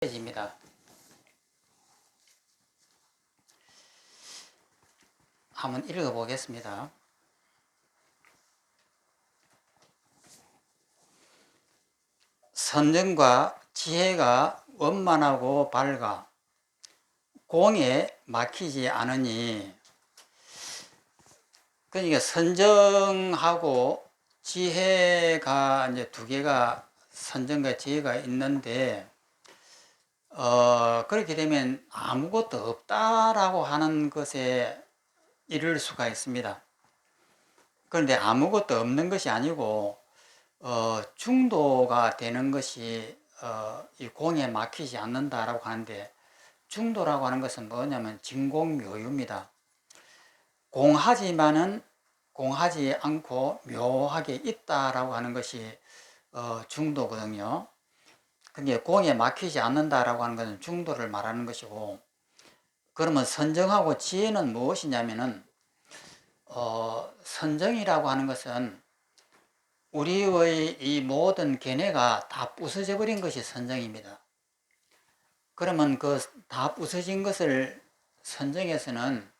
입니다. 한번 읽어 보겠습니다. 선정과 지혜가 원만하고 밝아 공에 막히지 않으니. 그러니까 선정하고 지혜가 이제 두 개가, 선정과 지혜가 있는데 그렇게 되면 아무것도 없다라고 하는 것에 이를 수가 있습니다. 그런데 아무것도 없는 것이 아니고 중도가 되는 것이 이 공에 막히지 않는다라고 하는데, 중도라고 하는 것은 뭐냐면 진공묘유입니다. 공하지만은 공하지 않고 묘하게 있다라고 하는 것이 중도거든요. 그게 공에 막히지 않는다라고 하는 것은 중도를 말하는 것이고, 그러면 선정하고 지혜는 무엇이냐면은 선정이라고 하는 것은 우리의 이 모든 견해가 다 부서져 버린 것이 선정입니다. 그러면 그 다 부서진 것을 선정에서는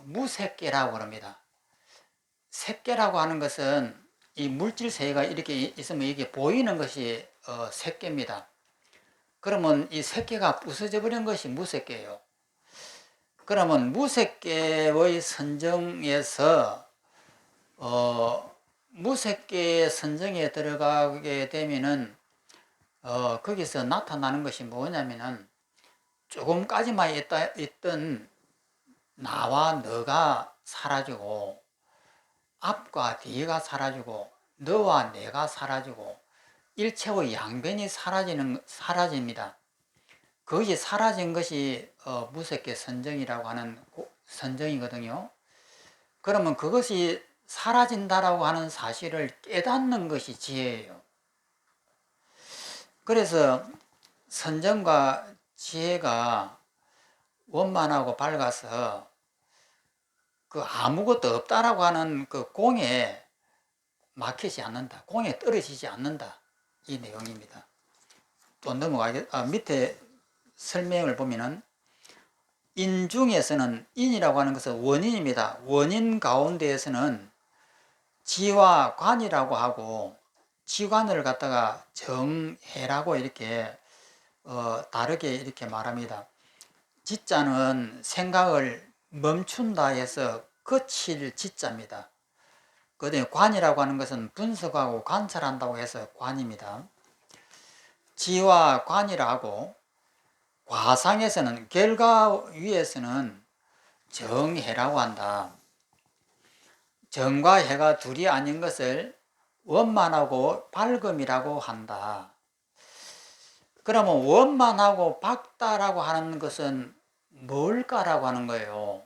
무색계라고 합니다. 색계라고 하는 것은 이 물질 세계가 이렇게 있으면 이게 보이는 것이 색계입니다. 그러면 이 색계가 부서져 버린 것이 무색계예요. 그러면 무색계의 선정에서 무색계의 선정에 들어가게 되면은 거기서 나타나는 것이 뭐냐면은 조금까지만 있던 나와 너가 사라지고, 앞과 뒤가 사라지고, 너와 내가 사라지고, 일체의 양변이 사라집니다. 그것이 사라진 것이 무색계 선정이라고 하는 선정이거든요. 그러면 그것이 사라진다라고 하는 사실을 깨닫는 것이 지혜예요. 그래서 선정과 지혜가 원만하고 밝아서 그 아무것도 없다라고 하는 그 공에 막히지 않는다, 공에 떨어지지 않는다, 이 내용입니다. 또 밑에 설명을 보면은 인중에서는, 인이라고 하는 것은 원인입니다. 원인 가운데에서는 지와 관이라고 하고, 지관을 갖다가 정해라고 이렇게 다르게 이렇게 말합니다. 지자는 생각을 멈춘다 해서 거칠 지자입니다. 그다음에 관이라고 하는 것은 분석하고 관찰한다고 해서 관입니다. 지와 관이라고, 과상에서는, 결과 위에서는 정해라고 한다. 정과 해가 둘이 아닌 것을 원만하고 밝음이라고 한다. 그러면 원만하고 밝다라고 하는 것은 뭘까라고 하는 거예요.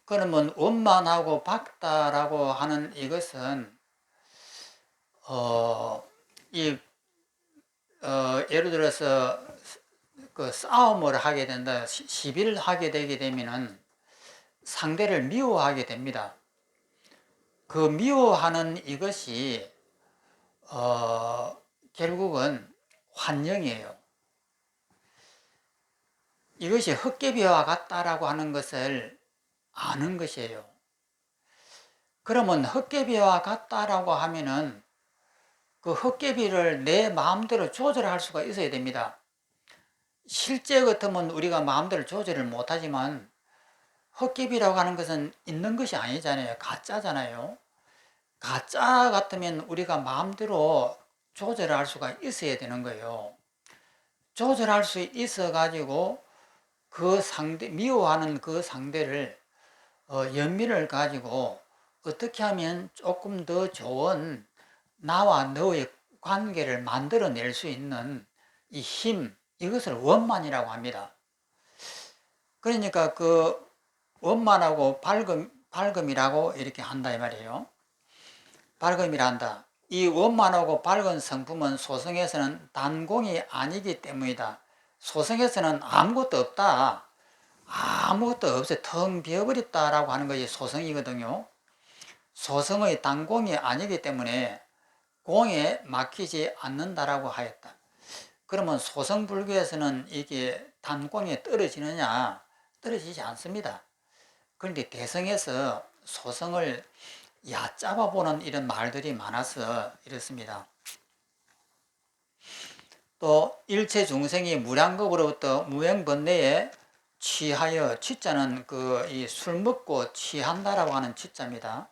그러면 원만하고 밝다라고 하는 이것은 예를 들어서 그 싸움을 하게 된다, 시비를 하게 되게 되면은 상대를 미워하게 됩니다. 그 미워하는 이것이 결국은 환영이에요. 이것이 헛개비와 같다라고 하는 것을 아는 것이에요. 그러면 헛개비와 같다라고 하면은 그 헛개비를 내 마음대로 조절할 수가 있어야 됩니다. 실제 같으면 우리가 마음대로 조절을 못하지만 헛개비라고 하는 것은 있는 것이 아니잖아요. 가짜잖아요. 가짜 같으면 우리가 마음대로 조절할 수가 있어야 되는 거예요. 조절할 수 있어 가지고 그 상대, 미워하는 그 상대를 연민을 가지고 어떻게 하면 조금 더 좋은 나와 너의 관계를 만들어낼 수 있는 이 힘, 이것을 원만이라고 합니다. 그러니까 그 원만하고 밝음이라고 이렇게 한다 이 말이에요. 밝음이라 한다. 이 원만하고 밝은 성품은 소성에서는 단공이 아니기 때문이다. 소성에서는 아무것도 없다, 아무것도 없어 텅 비어버렸다라고 하는 것이 소성이거든요. 소성의 단공이 아니기 때문에 공에 막히지 않는다라고 하였다. 그러면 소성불교에서는 이게 단공에 떨어지느냐? 떨어지지 않습니다. 그런데 대성에서 소성을 얕잡아 보는 이런 말들이 많아서 이렇습니다. 또 일체 중생이 무량겁으로부터 무명번뇌에 취하여, 취자는 이 술 먹고 취한다라고 하는 취자입니다.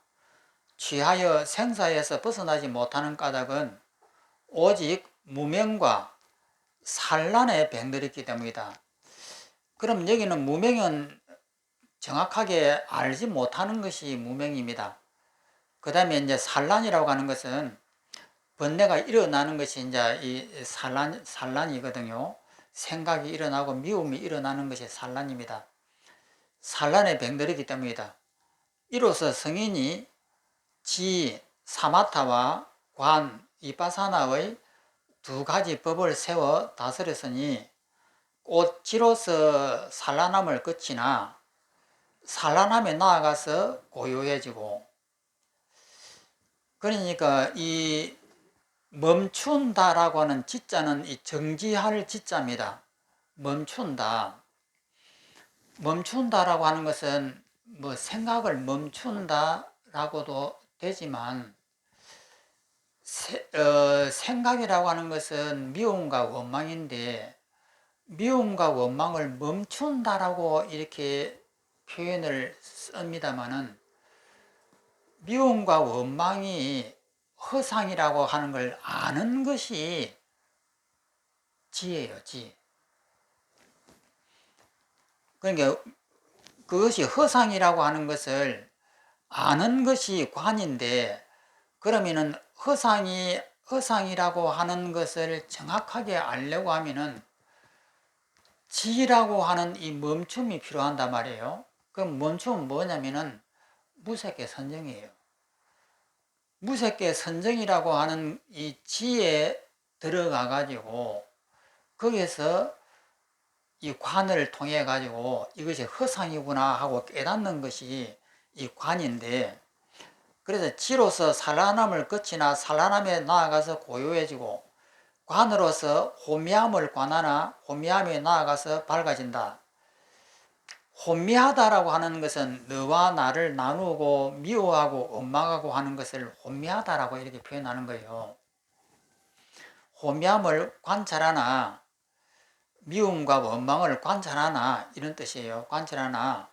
취하여 생사에서 벗어나지 못하는 까닭은 오직 무명과 산란에 병들었기 때문이다. 그럼 여기는 무명은 정확하게 알지 못하는 것이 무명입니다. 그 다음에 이제 산란이라고 하는 것은 번뇌가 일어나는 것이 이제 이 산란이거든요. 생각이 일어나고 미움이 일어나는 것이 산란입니다. 산란에 병들었기 때문이다. 이로써 성인이 지, 사마타와 관, 이파사나의 두 가지 법을 세워 다스렸으니 꽃지로서 산란함을 끝이나 산란함에 나아가서 고요해지고, 그러니까 이 멈춘다라고 하는 지자는 이 정지할 지자입니다. 멈춘다. 멈춘다라고 하는 것은 뭐 생각을 멈춘다라고도 되지만, 생각이라고 하는 것은 미움과 원망인데, 미움과 원망을 멈춘다라고 이렇게 표현을 씁니다마는, 미움과 원망이 허상이라고 하는 걸 아는 것이 지혜예요, 지혜. 그러니까 그것이 허상이라고 하는 것을 아는 것이 관인데, 그러면은 허상이라고 하는 것을 정확하게 알려고 하면은 지라고 하는 이 멈춤이 필요한단 말이에요. 그럼 멈춤은 뭐냐면은 무색의 선정이에요. 무색의 선정이라고 하는 이 지에 들어가 가지고 거기에서 이 관을 통해 가지고 이것이 허상이구나 하고 깨닫는 것이 이 관인데, 그래서 지로서 산란함을 끝이나 산란함에 나아가서 고요해지고, 관으로서 혼미함을 관하나 혼미함에 나아가서 밝아진다. 혼미하다라고 하는 것은 너와 나를 나누고 미워하고 원망하고 하는 것을 혼미하다라고 이렇게 표현하는 거예요. 혼미함을 관찰하나 미움과 원망을 관찰하나 이런 뜻이에요. 관찰하나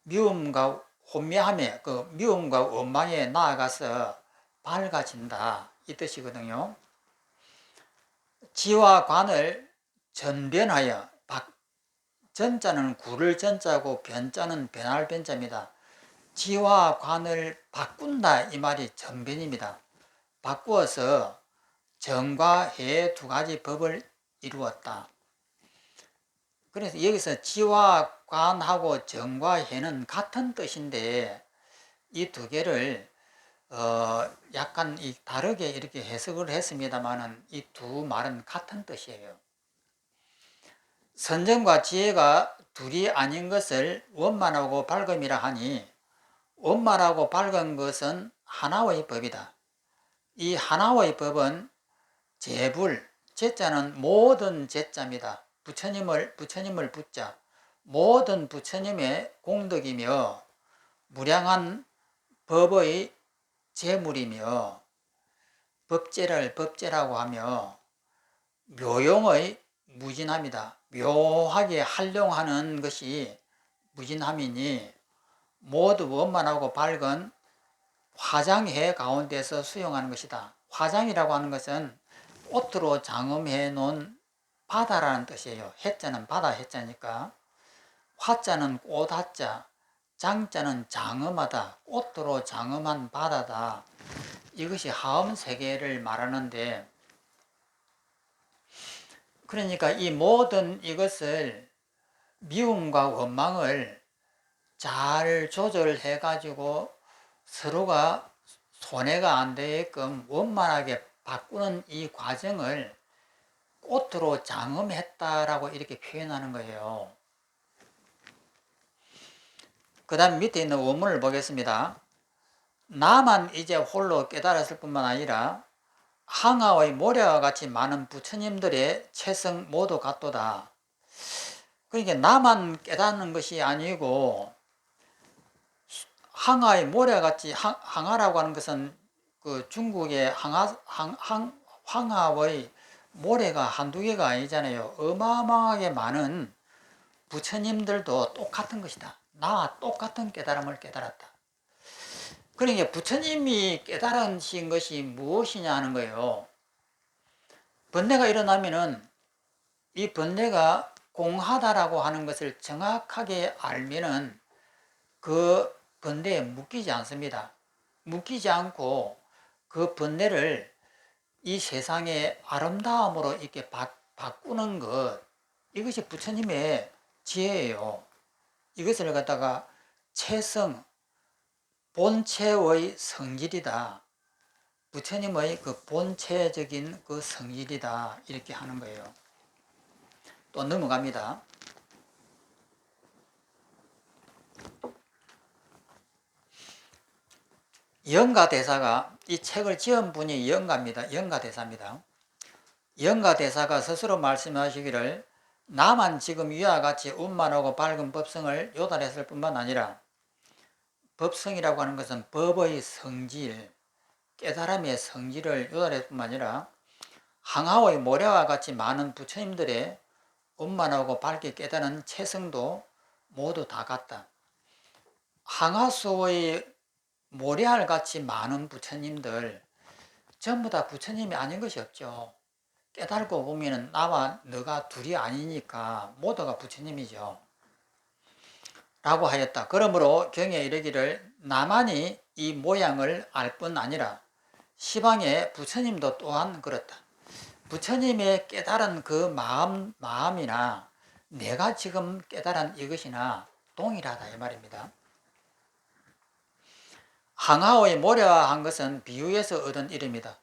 미움과 혼미함에, 미움과 원망에 나아가서 밝아진다 이 뜻이거든요. 지와 관을 전변하여, 전자는 구를 전자고 변자는 변할 변자입니다. 지와 관을 바꾼다 이 말이 전변입니다. 바꾸어서 정과 해 두 가지 법을 이루었다. 그래서 여기서 지와 관하고 정과 해는 같은 뜻인데, 이 두 개를 약간 다르게 이렇게 해석을 했습니다만은 이 두 말은 같은 뜻이에요. 선정과 지혜가 둘이 아닌 것을 원만하고 밝음이라 하니, 원만하고 밝은 것은 하나의 법이다. 이 하나의 법은 제불, 제자는 모든 제자입니다. 부처님을 붙자, 모든 부처님의 공덕이며 무량한 법의 제물이며 법제라고 하며 묘용의 무진함이다. 묘하게 활용하는 것이 무진함이니 모두 원만하고 밝은 화장해 가운데서 수용하는 것이다. 화장이라고 하는 것은 꽃으로 장엄해 놓은 바다라는 뜻이에요. 해자는 바다 해자니까. 화자는 꽃 화자, 장자는 장엄하다. 꽃으로 장엄한 바다다. 이것이 하음 세계를 말하는데, 그러니까 이 모든 이것을 미움과 원망을 잘 조절해 가지고 서로가 손해가 안 되게끔 원만하게 바꾸는 이 과정을 꽃으로 장엄했다라고 이렇게 표현하는 거예요. 그 다음 밑에 있는 원문을 보겠습니다. 나만 이제 홀로 깨달았을 뿐만 아니라 항아의 모래와 같이 많은 부처님들의 체성 모두 같도다. 그러니까 나만 깨닫는 것이 아니고 항아의 모래같이, 항아라고 하는 것은 그 중국의 황하의 모래가 한두 개가 아니잖아요. 어마어마하게 많은 부처님들도 똑같은 것이다. 나와 똑같은 깨달음을 깨달았다. 그러니까 부처님이 깨달으신 것이 무엇이냐 하는 거예요. 번뇌가 일어나면은 이 번뇌가 공하다라고 하는 것을 정확하게 알면은 그 번뇌에 묶이지 않습니다. 묶이지 않고 그 번뇌를 이 세상의 아름다움으로 이렇게 바꾸는 것, 이것이 부처님의 지혜예요. 이것을 갖다가 체성, 본체의 성질이다. 부처님의 그 본체적인 그 성질이다. 이렇게 하는 거예요. 또 넘어갑니다. 영가대사가, 이 책을 지은 분이 영가입니다. 영가대사입니다. 영가대사가 스스로 말씀하시기를 나만 지금 위와 같이 운만하고 밝은 법성을 요달했을 뿐만 아니라, 법성이라고 하는 것은 법의 성질, 깨달음의 성질을 요달했을 뿐만 아니라 항아의 모래와 같이 많은 부처님들의 운만하고 밝게 깨달은 체성도 모두 다 같다. 항아수의 모래알같이 많은 부처님들 전부 다 부처님이 아닌 것이 없죠. 깨달고 보면 나와 너가 둘이 아니니까 모두가 부처님이죠. 라고 하였다. 그러므로 경에 이르기를 나만이 이 모양을 알 뿐 아니라 시방의 부처님도 또한 그렇다. 부처님의 깨달은 그 마음이나 내가 지금 깨달은 이것이나 동일하다 이 말입니다. 항아의 모래한 것은 비유에서 얻은 이름이다.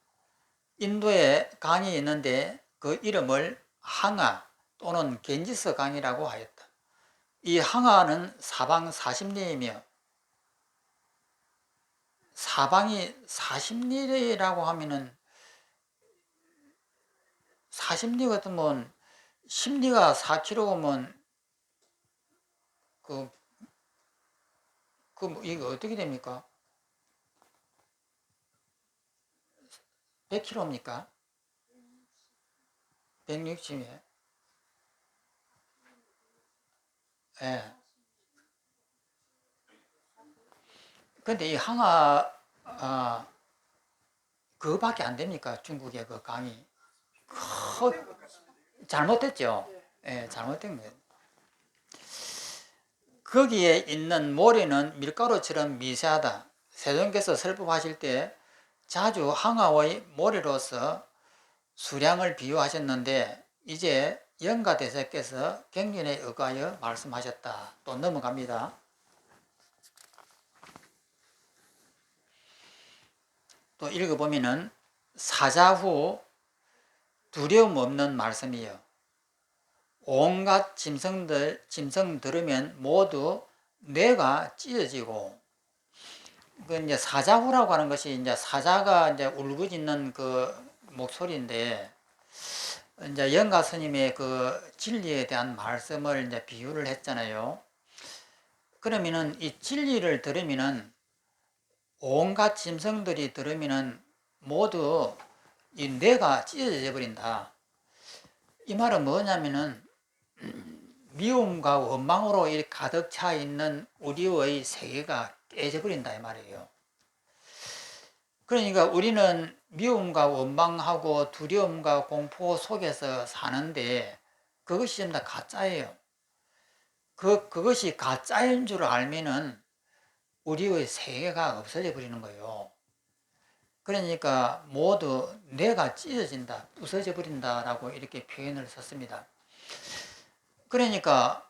인도에 강이 있는데 그 이름을 항아 또는 겐지스 강이라고 하였다. 이 항아는 사방 40리이며 사방이 40리라고 하면은 40리 같으면 10리가 4km면 이거 어떻게 됩니까? 100km입니까? 160에. 예. 근데 이 항아, 그거밖에 안 됩니까? 중국의 그 강이. 잘못됐죠? 예, 잘못된 거예요. 거기에 있는 모래는 밀가루처럼 미세하다. 세존께서 설법하실 때 자주 항아의 모래로서 수량을 비유하셨는데 이제 영가대사께서 경륜에 의하여 말씀하셨다. 또 넘어갑니다. 또 읽어보면은 사자후 두려움 없는 말씀이요. 온갖 짐승 들으면 모두 뇌가 찢어지고, 그 이제 사자후라고 하는 것이 이제 사자가 이제 울부짖는 그 목소리인데, 이제 영가 스님의 그 진리에 대한 말씀을 이제 비유를 했잖아요. 그러면은 이 진리를 들으면은 온갖 짐승들이 들으면은 모두 이 뇌가 찢어져 버린다. 이 말은 뭐냐면은 미움과 원망으로 가득 차 있는 우리의 세계가 깨져버린다 이 말이에요. 그러니까 우리는 미움과 원망하고 두려움과 공포 속에서 사는데 그것이 전부 다 가짜예요. 그것이 가짜인 줄 알면은 우리의 세계가 없어져 버리는 거예요. 그러니까 모두 뇌가 찢어진다, 부서져 버린다라고 이렇게 표현을 썼습니다. 그러니까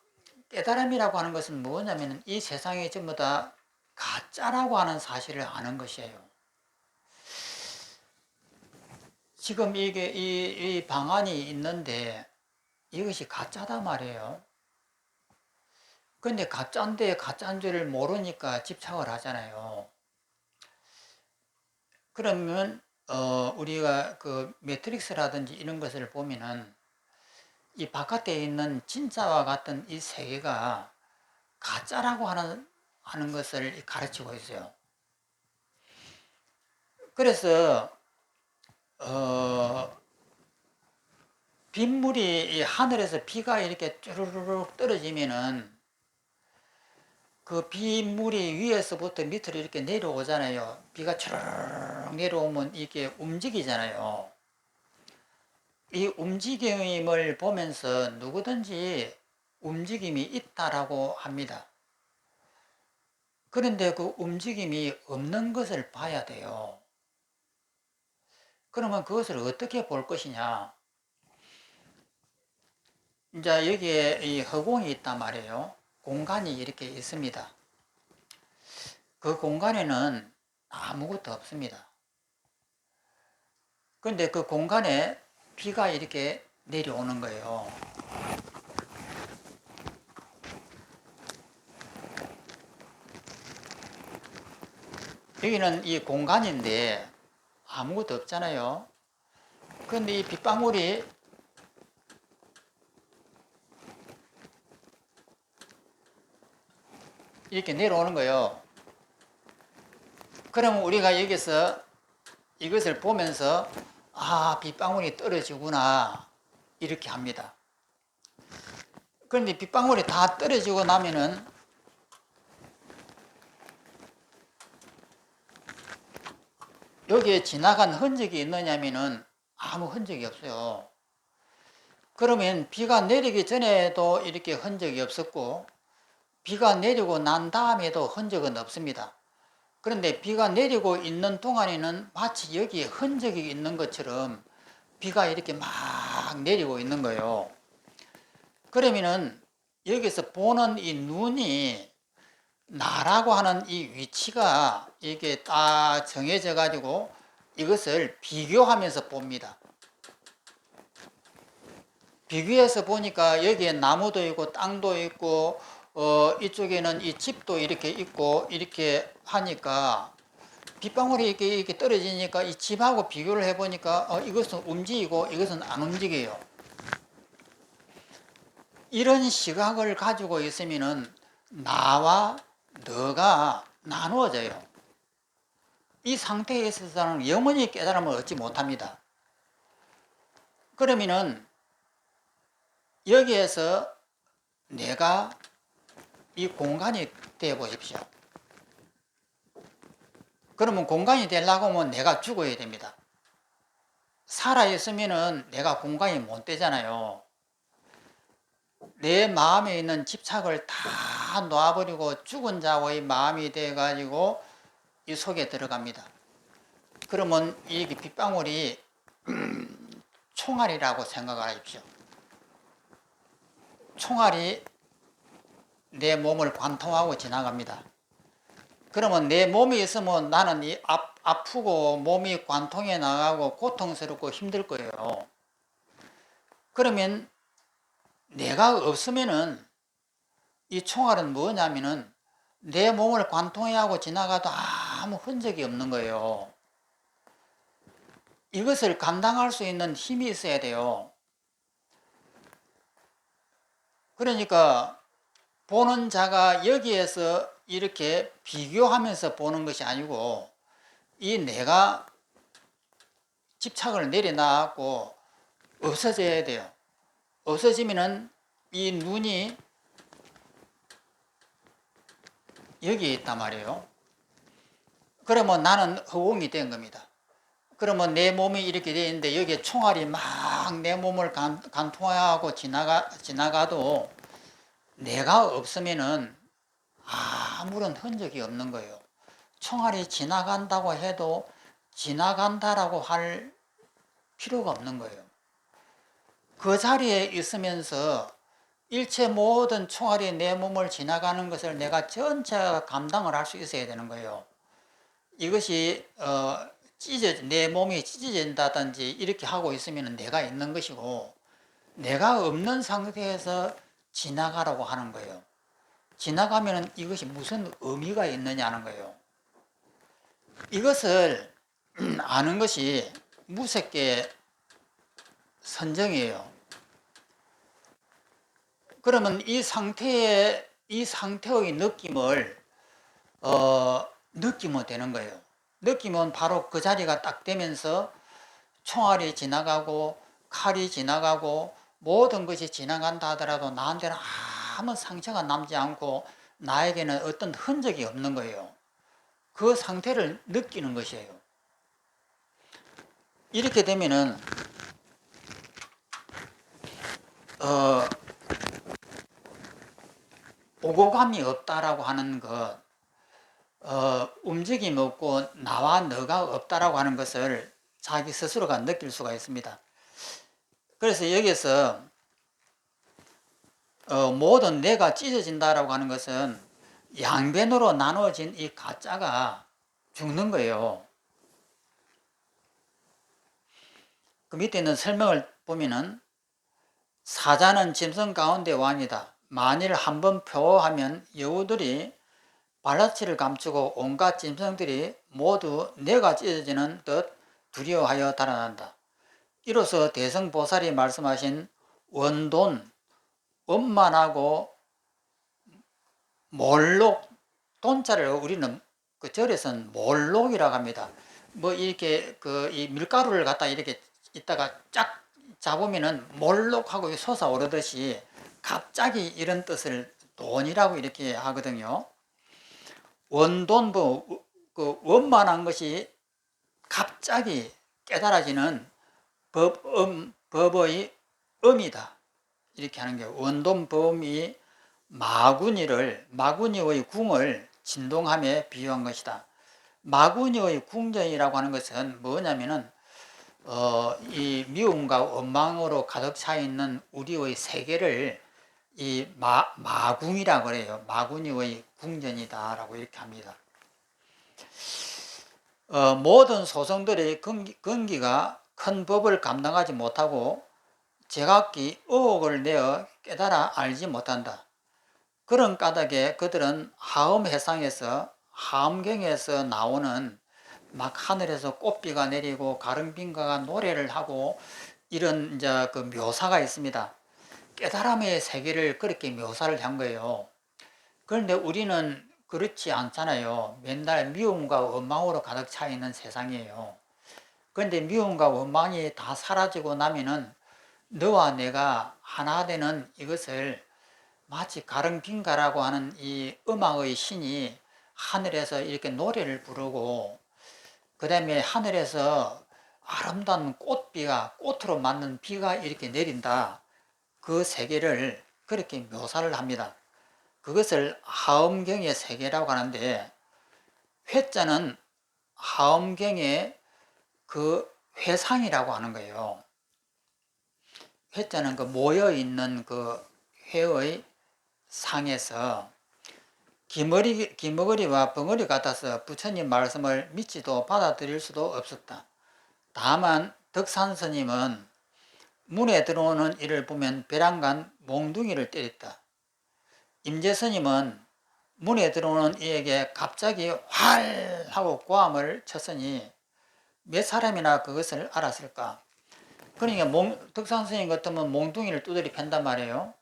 깨달음이라고 하는 것은 뭐냐면 이 세상이 전부 다 가짜라고 하는 사실을 아는 것이에요. 지금 이게 이 방안이 있는데 이것이 가짜다 말이에요. 근데 가짜인데 가짜인 줄을 모르니까 집착을 하잖아요. 그러면 우리가 그 매트릭스라든지 이런 것을 보면은 이 바깥에 있는 진짜와 같은 이 세계가 가짜라고 하는 것을 가르치고 있어요. 그래서 빗물이 이 하늘에서 비가 이렇게 쭈르륵 떨어지면은 그 빗물이 위에서부터 밑으로 이렇게 내려오잖아요. 비가 쭈르륵 내려오면 이게 움직이잖아요. 이 움직임을 보면서 누구든지 움직임이 있다라고 합니다. 그런데 그 움직임이 없는 것을 봐야 돼요. 그러면 그것을 어떻게 볼 것이냐? 이제 여기에 이 허공이 있단 말이에요. 공간이 이렇게 있습니다. 그 공간에는 아무것도 없습니다. 그런데 그 공간에 비가 이렇게 내려오는 거예요. 여기는 이 공간인데 아무것도 없잖아요. 그런데 이 빗방울이 이렇게 내려오는 거예요. 그러면 우리가 여기서 이것을 보면서 아, 빗방울이 떨어지구나 이렇게 합니다. 그런데 빗방울이 다 떨어지고 나면은 여기에 지나간 흔적이 있느냐면은 아무 흔적이 없어요. 그러면 비가 내리기 전에도 이렇게 흔적이 없었고 비가 내리고 난 다음에도 흔적은 없습니다. 그런데 비가 내리고 있는 동안에는 마치 여기에 흔적이 있는 것처럼 비가 이렇게 막 내리고 있는 거예요. 그러면은 여기서 보는 이 눈이 나라고 하는 이 위치가 이게 딱 정해져 가지고 이것을 비교하면서 봅니다. 비교해서 보니까 여기에 나무도 있고 땅도 있고 이쪽에는 이 집도 이렇게 있고 이렇게 하니까 빗방울이 이렇게 떨어지니까 이 집하고 비교를 해보니까 이것은 움직이고 이것은 안 움직여요. 이런 시각을 가지고 있으면은 나와 너가 나누어져요. 이 상태에 있어서는 영원히 깨달음을 얻지 못합니다. 그러면은 여기에서 내가 이 공간이 되어 보십시오. 그러면 공간이 되려고 하면 내가 죽어야 됩니다. 살아있으면은 내가 공간이 못 되잖아요. 내 마음에 있는 집착을 다 놔버리고 죽은 자의 마음이 돼가지고 이 속에 들어갑니다. 그러면 이 빗방울이 총알이라고 생각을 하십시오. 총알이 내 몸을 관통하고 지나갑니다. 그러면 내 몸이 있으면 나는 이 아프고 몸이 관통해 나가고 고통스럽고 힘들 거예요. 그러면 내가 없으면은 이 총알은 뭐냐면은 내 몸을 관통해 하고 지나가도 아무 흔적이 없는 거예요. 이것을 감당할 수 있는 힘이 있어야 돼요. 그러니까 보는 자가 여기에서 이렇게 비교하면서 보는 것이 아니고 이 내가 집착을 내려놔갖고 없어져야 돼요. 없어지면은 이 눈이 여기에 있단 말이에요. 그러면 나는 허공이 된 겁니다. 그러면 내 몸이 이렇게 되어 있는데 여기에 총알이 막 내 몸을 관통하고 지나가도 내가 없으면은 아무런 흔적이 없는 거예요. 총알이 지나간다고 해도 지나간다라고 할 필요가 없는 거예요. 그 자리에 있으면서 일체 모든 총알이 내 몸을 지나가는 것을 내가 전체가 감당을 할 수 있어야 되는 거예요. 이것이 내 몸이 찢어진다든지 이렇게 하고 있으면 내가 있는 것이고 내가 없는 상태에서 지나가라고 하는 거예요. 지나가면 이것이 무슨 의미가 있느냐는 거예요. 이것을 아는 것이 무색계 선정이에요. 그러면 이 상태의 느낌을 느끼면 되는 거예요. 느끼면 바로 그 자리가 딱 되면서 총알이 지나가고 칼이 지나가고 모든 것이 지나간다 하더라도 나한테는 아무 상처가 남지 않고 나에게는 어떤 흔적이 없는 거예요. 그 상태를 느끼는 것이에요. 이렇게 되면은 오고감이 없다라고 하는 것, 움직임 없고 나와 너가 없다라고 하는 것을 자기 스스로가 느낄 수가 있습니다. 그래서 여기서 모든 내가 찢어진다라고 하는 것은 양변으로 나눠진 이 가짜가 죽는 거예요. 그 밑에 있는 설명을 보면은 사자는 짐승 가운데 왕이다. 만일 한번 표하면 여우들이 발라치를 감추고 온갖 짐승들이 모두 내가 찢어지는 듯 두려워하여 달아난다. 이로써 대성보살이 말씀하신 원돈, 원만하고 몰록, 돈자를 우리는 그 절에서는 몰록이라고 합니다. 뭐 이렇게 이 밀가루를 갖다 이렇게 있다가 쫙 잡으면은 몰록하고 솟아오르듯이 갑자기 이런 뜻을 돈이라고 이렇게 하거든요. 원돈, 그 원만한 것이 갑자기 깨달아지는 법의 음이다. 이렇게 하는 게 원돈법이 마구니의 궁을 진동함에 비유한 것이다. 마구니의 궁전이라고 하는 것은 뭐냐면은 이 미움과 원망으로 가득 차 있는 우리의 세계를 이 마궁이라고 그래요. 마구니의 궁전이다라고 이렇게 합니다. 모든 소성들의 근기가 큰 법을 감당하지 못하고 제각기 의혹을 내어 깨달아 알지 못한다. 그런 까닭에 그들은 하음해상에서 하음경에서 나오는 막 하늘에서 꽃비가 내리고 가릉빙가가 노래를 하고 이런 이제 그 묘사가 있습니다. 깨달음의 세계를 그렇게 묘사를 한 거예요. 그런데 우리는 그렇지 않잖아요. 맨날 미움과 원망으로 가득 차 있는 세상이에요. 그런데 미움과 원망이 다 사라지고 나면은 너와 내가 하나 되는 이것을 마치 가릉빙가라고 하는 이 음악의 신이 하늘에서 이렇게 노래를 부르고 그 다음에 하늘에서 아름다운 꽃비가 꽃으로 맞는 비가 이렇게 내린다. 그 세계를 그렇게 묘사를 합니다. 그것을 하엄경의 세계라고 하는데 회자는 하엄경의 그 회상이라고 하는 거예요. 회자는 그 모여있는 그 회의 상에서 기머거리와 벙어리 같아서 부처님 말씀을 믿지도 받아들일 수도 없었다. 다만 덕산스님은 문에 들어오는 이를 보면 벼랑간 몽둥이를 때렸다. 임재스님은 문에 들어오는 이에게 갑자기 활 하고 고함을 쳤으니 몇 사람이나 그것을 알았을까? 그러니까 덕산스님 같으면 몽둥이를 두드리 팬단 말이에요.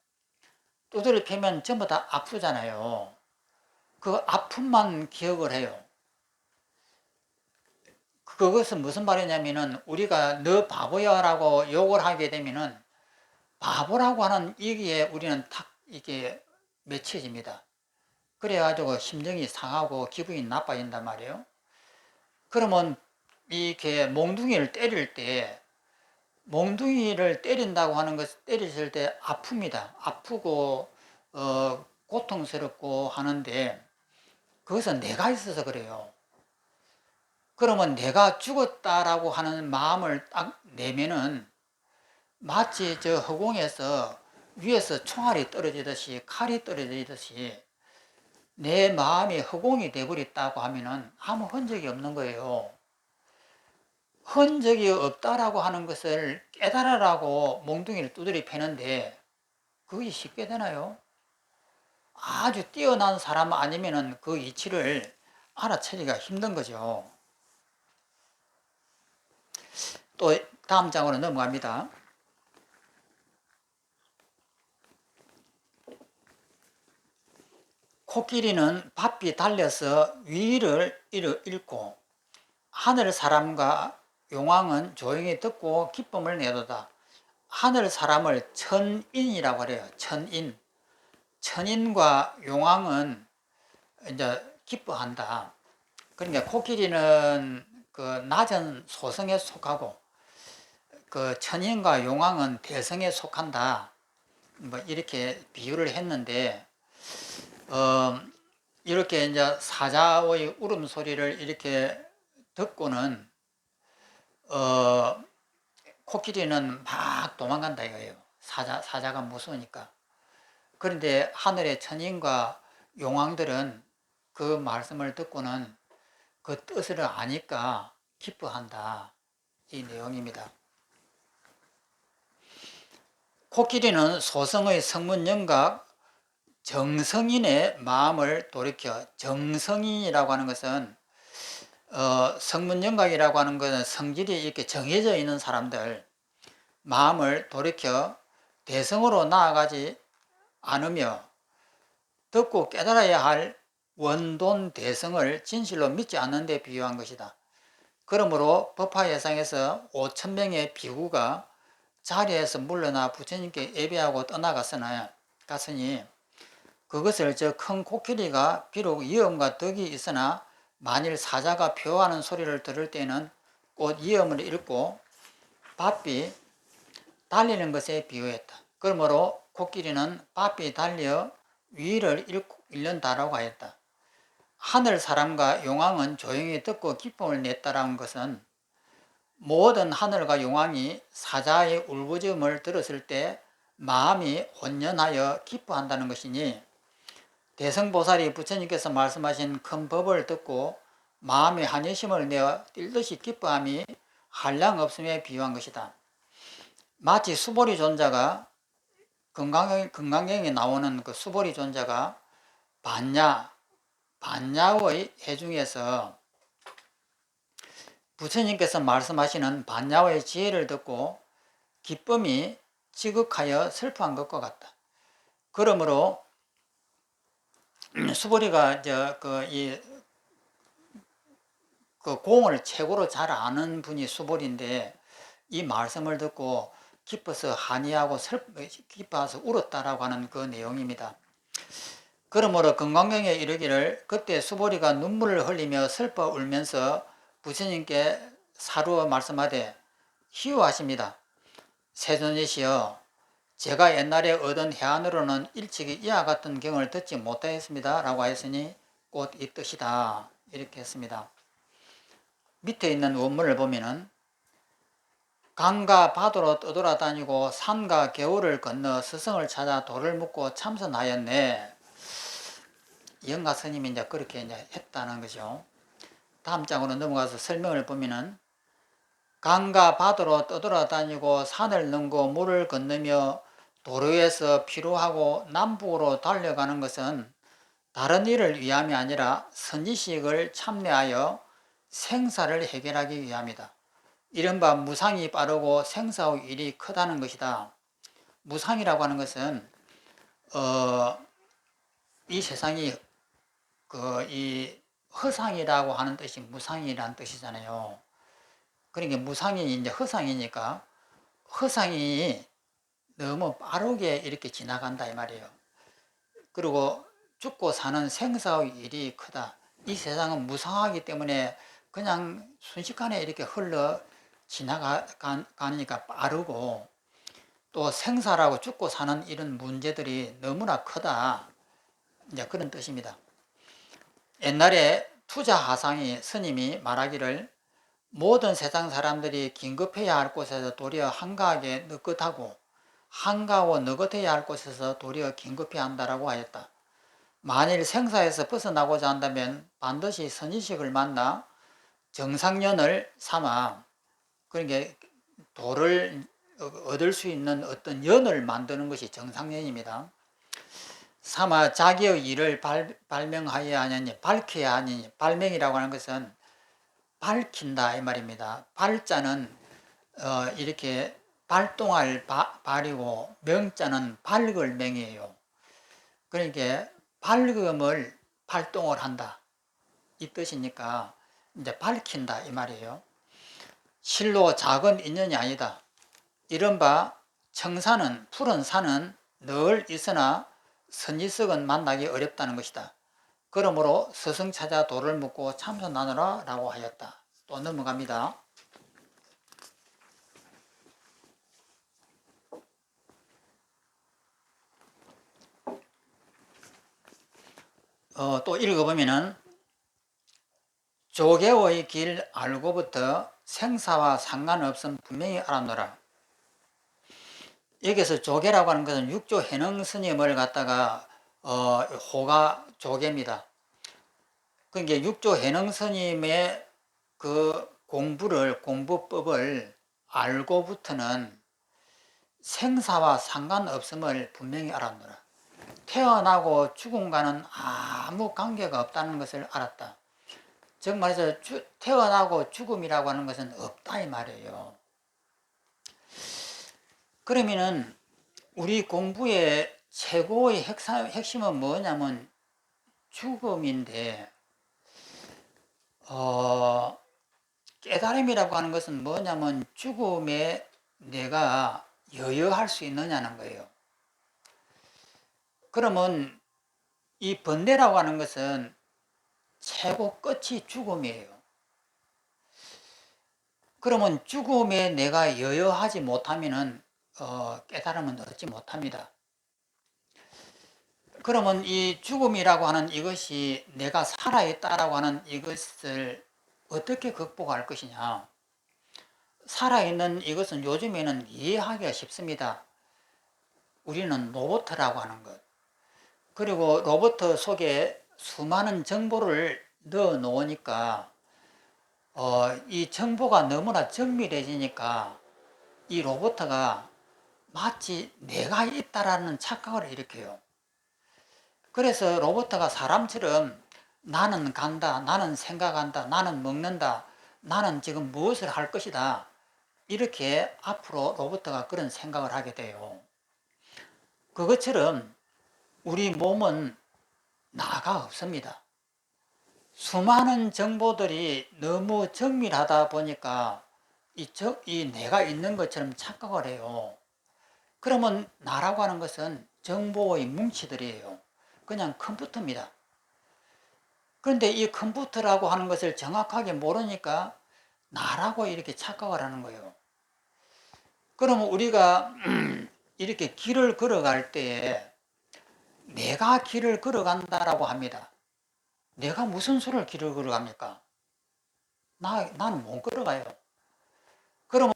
두드리 패면 전부 다 아프잖아요. 그 아픔만 기억을 해요. 그것은 무슨 말이냐면은 우리가 너 바보야 라고 욕을 하게 되면은 바보라고 하는 얘기에 우리는 탁 이게 맺혀집니다. 그래가지고 심정이 상하고 기분이 나빠진단 말이에요. 그러면 이렇게 몽둥이를 때릴 때 몽둥이를 때린다고 하는 것 때리실 때 아픕니다. 아프고 고통스럽고 하는데 그것은 내가 있어서 그래요. 그러면 내가 죽었다라고 하는 마음을 딱 내면은 마치 저 허공에서 위에서 총알이 떨어지듯이 칼이 떨어지듯이 내 마음이 허공이 되어버렸다고 하면은 아무 흔적이 없는 거예요. 흔적이 없다라고 하는 것을 깨달으라고 몽둥이를 두드려 패는데 그게 쉽게 되나요? 아주 뛰어난 사람 아니면은 그 이치를 알아채기가 힘든 거죠. 또 다음 장으로 넘어갑니다. 코끼리는 바삐 달려서 위를 잃고 하늘 사람과 용왕은 조용히 듣고 기쁨을 내도다. 하늘 사람을 천인이라고 해요. 천인. 천인과 용왕은 이제 기뻐한다. 그러니까 코끼리는 그 낮은 소성에 속하고 그 천인과 용왕은 대성에 속한다. 뭐 이렇게 비유를 했는데 이렇게 이제 사자의 울음소리를 이렇게 듣고는 코끼리는 막 도망간다 이거예요. 사자가 무서우니까. 그런데 하늘의 천인과 용왕들은 그 말씀을 듣고는 그 뜻을 아니까 기뻐한다. 이 내용입니다. 코끼리는 소성의 성문영각 정성인의 마음을 돌이켜, 정성인이라고 하는 것은 성문영각이라고 하는 것은 성질이 이렇게 정해져 있는 사람들 마음을 돌이켜 대성으로 나아가지 않으며 듣고 깨달아야 할 원돈 대성을 진실로 믿지 않는 데 비유한 것이다. 그러므로 법화예상에서 5,000명의 비구가 자리에서 물러나 부처님께 예배하고 떠나갔으니 그것을 저 큰 코끼리가 비록 위험과 덕이 있으나 만일 사자가 표하는 소리를 들을 때는 곧 위험을 잃고 바삐 달리는 것에 비유했다. 그러므로 코끼리는 바삐 달려 위를 잃는다라고 하였다. 하늘 사람과 용왕은 조용히 듣고 기쁨을 냈다라는 것은 모든 하늘과 용왕이 사자의 울부짖음을 들었을 때 마음이 혼연하여 기뻐한다는 것이니 대성보살이 부처님께서 말씀하신 큰 법을 듣고 마음의 한여심을 내어 뛸듯이 기뻐함이 한량없음에 비유한 것이다. 마치 수보리 존자가 건강경에 나오는 그 수보리 존자가 반야의 해중에서 부처님께서 말씀하시는 반야의 지혜를 듣고 기쁨이 지극하여 슬퍼한 것과 같다. 그러므로 수보리가 그 공을 최고로 잘 아는 분이 수보리인데 이 말씀을 듣고 기뻐서 한이하고 기뻐서 울었다라고 하는 그 내용입니다. 그러므로 건강경에 이르기를 그때 수보리가 눈물을 흘리며 슬퍼 울면서 부처님께 사루어 말씀하되 희유하십니다. 세존이시여 제가 옛날에 얻은 해안으로는 일찍이 이와 같은 경을 듣지 못하였습니다 라고 하였으니 곧 이 뜻이다 이렇게 했습니다. 밑에 있는 원문을 보면은 강과 바다로 떠돌아다니고 산과 겨울을 건너 스승을 찾아 돌을 묻고 참선하였네. 영가 스님이 이제 그렇게 이제 했다는 거죠. 다음 장으로 넘어가서 설명을 보면은 강과 바다로 떠돌아다니고 산을 넘고 물을 건너며 도로에서 피로하고 남북으로 달려가는 것은 다른 일을 위함이 아니라 선지식을 참여하여 생사를 해결하기 위함이다. 이른바 무상이 빠르고 생사의 일이 크다는 것이다. 무상이라고 하는 것은 이 세상이 이 허상이라고 하는 뜻이 무상이라는 뜻이잖아요. 그러니까 무상이 이제 허상이니까 허상이 너무 빠르게 이렇게 지나간다 이 말이에요. 그리고 죽고 사는 생사의 일이 크다. 이 세상은 무상하기 때문에 그냥 순식간에 이렇게 흘러 지나가니까 빠르고 또 생사라고 죽고 사는 이런 문제들이 너무나 크다. 이제 그런 뜻입니다. 옛날에 투자하상이 스님이 말하기를 모든 세상 사람들이 긴급해야 할 곳에서 도리어 한가하게 느긋하고 한가하고 느긋해야 할 곳에서 도리어 긴급해야 한다라고 하였다. 만일 생사에서 벗어나고자 한다면 반드시 선지식을 만나 정상연을 삼아 그러니까 도를 얻을 수 있는 어떤 연을 만드는 것이 정상연입니다. 삼아 자기의 일을 발명하여야 하느니 밝혀야 하느니 발명이라고 하는 것은 밝힌다 이 말입니다. 발자는 이렇게 발동할 발이고 명자는 밝을 명이에요. 그러니까 밝음을 발동을 한다 이 뜻이니까 이제 밝힌다 이 말이에요. 실로 작은 인연이 아니다. 이른바 청산은 푸른 산은 늘 있으나 선지석은 만나기 어렵다는 것이다. 그러므로 스승 찾아 도를 묻고 참선하느라 라고 하였다. 또 넘어갑니다. 또 읽어보면은 조계의 길 알고부터 생사와 상관없음 분명히 알았노라. 여기서 조계라고 하는 것은 육조 해능 스님을 갖다가 호가 조계입니다. 그러니까 육조 해능 스님의 그 공부법을 알고부터는 생사와 상관없음을 분명히 알았노라. 태어나고 죽음과는 아무 관계가 없다는 것을 알았다. 즉 말해서 태어나고 죽음이라고 하는 것은 없다 이 말이에요. 그러면은 우리 공부의 최고의 핵심은 뭐냐면 죽음인데 깨달음이라고 하는 것은 뭐냐면 죽음에 내가 여여할 수 있느냐는 거예요. 그러면 이 번뇌라고 하는 것은 최고 끝이 죽음이에요. 그러면 죽음에 내가 여여하지 못하면은 깨달음은 얻지 못합니다. 그러면 이 죽음이라고 하는 이것이 내가 살아있다라고 하는 이것을 어떻게 극복할 것이냐. 살아있는 이것은 요즘에는 이해하기가 쉽습니다. 우리는 로봇이라고 하는 것. 그리고 로봇 속에 수많은 정보를 넣어 놓으니까 이 정보가 너무나 정밀해지니까 이 로봇가 마치 내가 있다라는 착각을 일으켜요. 그래서 로봇가 사람처럼 나는 간다, 나는 생각한다, 나는 먹는다, 나는 지금 무엇을 할 것이다. 이렇게 앞으로 로봇가 그런 생각을 하게 돼요. 그것처럼 우리 몸은 나가 없습니다. 수많은 정보들이 너무 정밀하다 보니까 이 내가 있는 것처럼 착각을 해요. 그러면 나라고 하는 것은 정보의 뭉치들이에요. 그냥 컴퓨터입니다. 그런데 이 컴퓨터라고 하는 것을 정확하게 모르니까 나라고 이렇게 착각을 하는 거예요. 그러면 우리가 이렇게 길을 걸어갈 때에 내가 길을 걸어간다라고 합니다. 내가 무슨 수를 길을 걸어갑니까? 나는 못 걸어가요. 그러면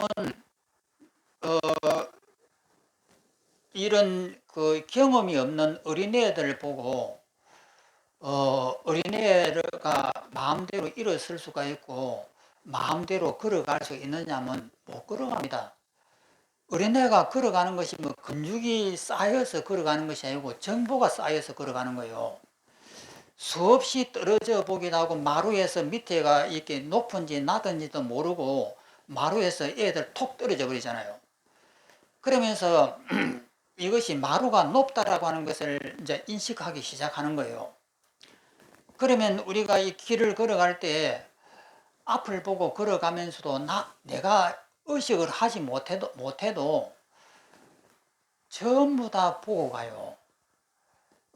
이런 그 경험이 없는 어린애들을 보고 어린애가 마음대로 일어설 수가 있고 마음대로 걸어갈 수 있느냐면 못 걸어갑니다. 어린애가 걸어가는 것이 뭐 근육이 쌓여서 걸어가는 것이 아니고 정보가 쌓여서 걸어가는 거예요. 수없이 떨어져 보기도 하고 마루에서 밑에가 이렇게 높은지 낮은지도 모르고 마루에서 애들 톡 떨어져 버리잖아요. 그러면서 이것이 마루가 높다라고 하는 것을 이제 인식하기 시작하는 거예요. 그러면 우리가 이 길을 걸어갈 때 앞을 보고 걸어가면서도 내가 의식을 하지 못해도 전부 다 보고 가요.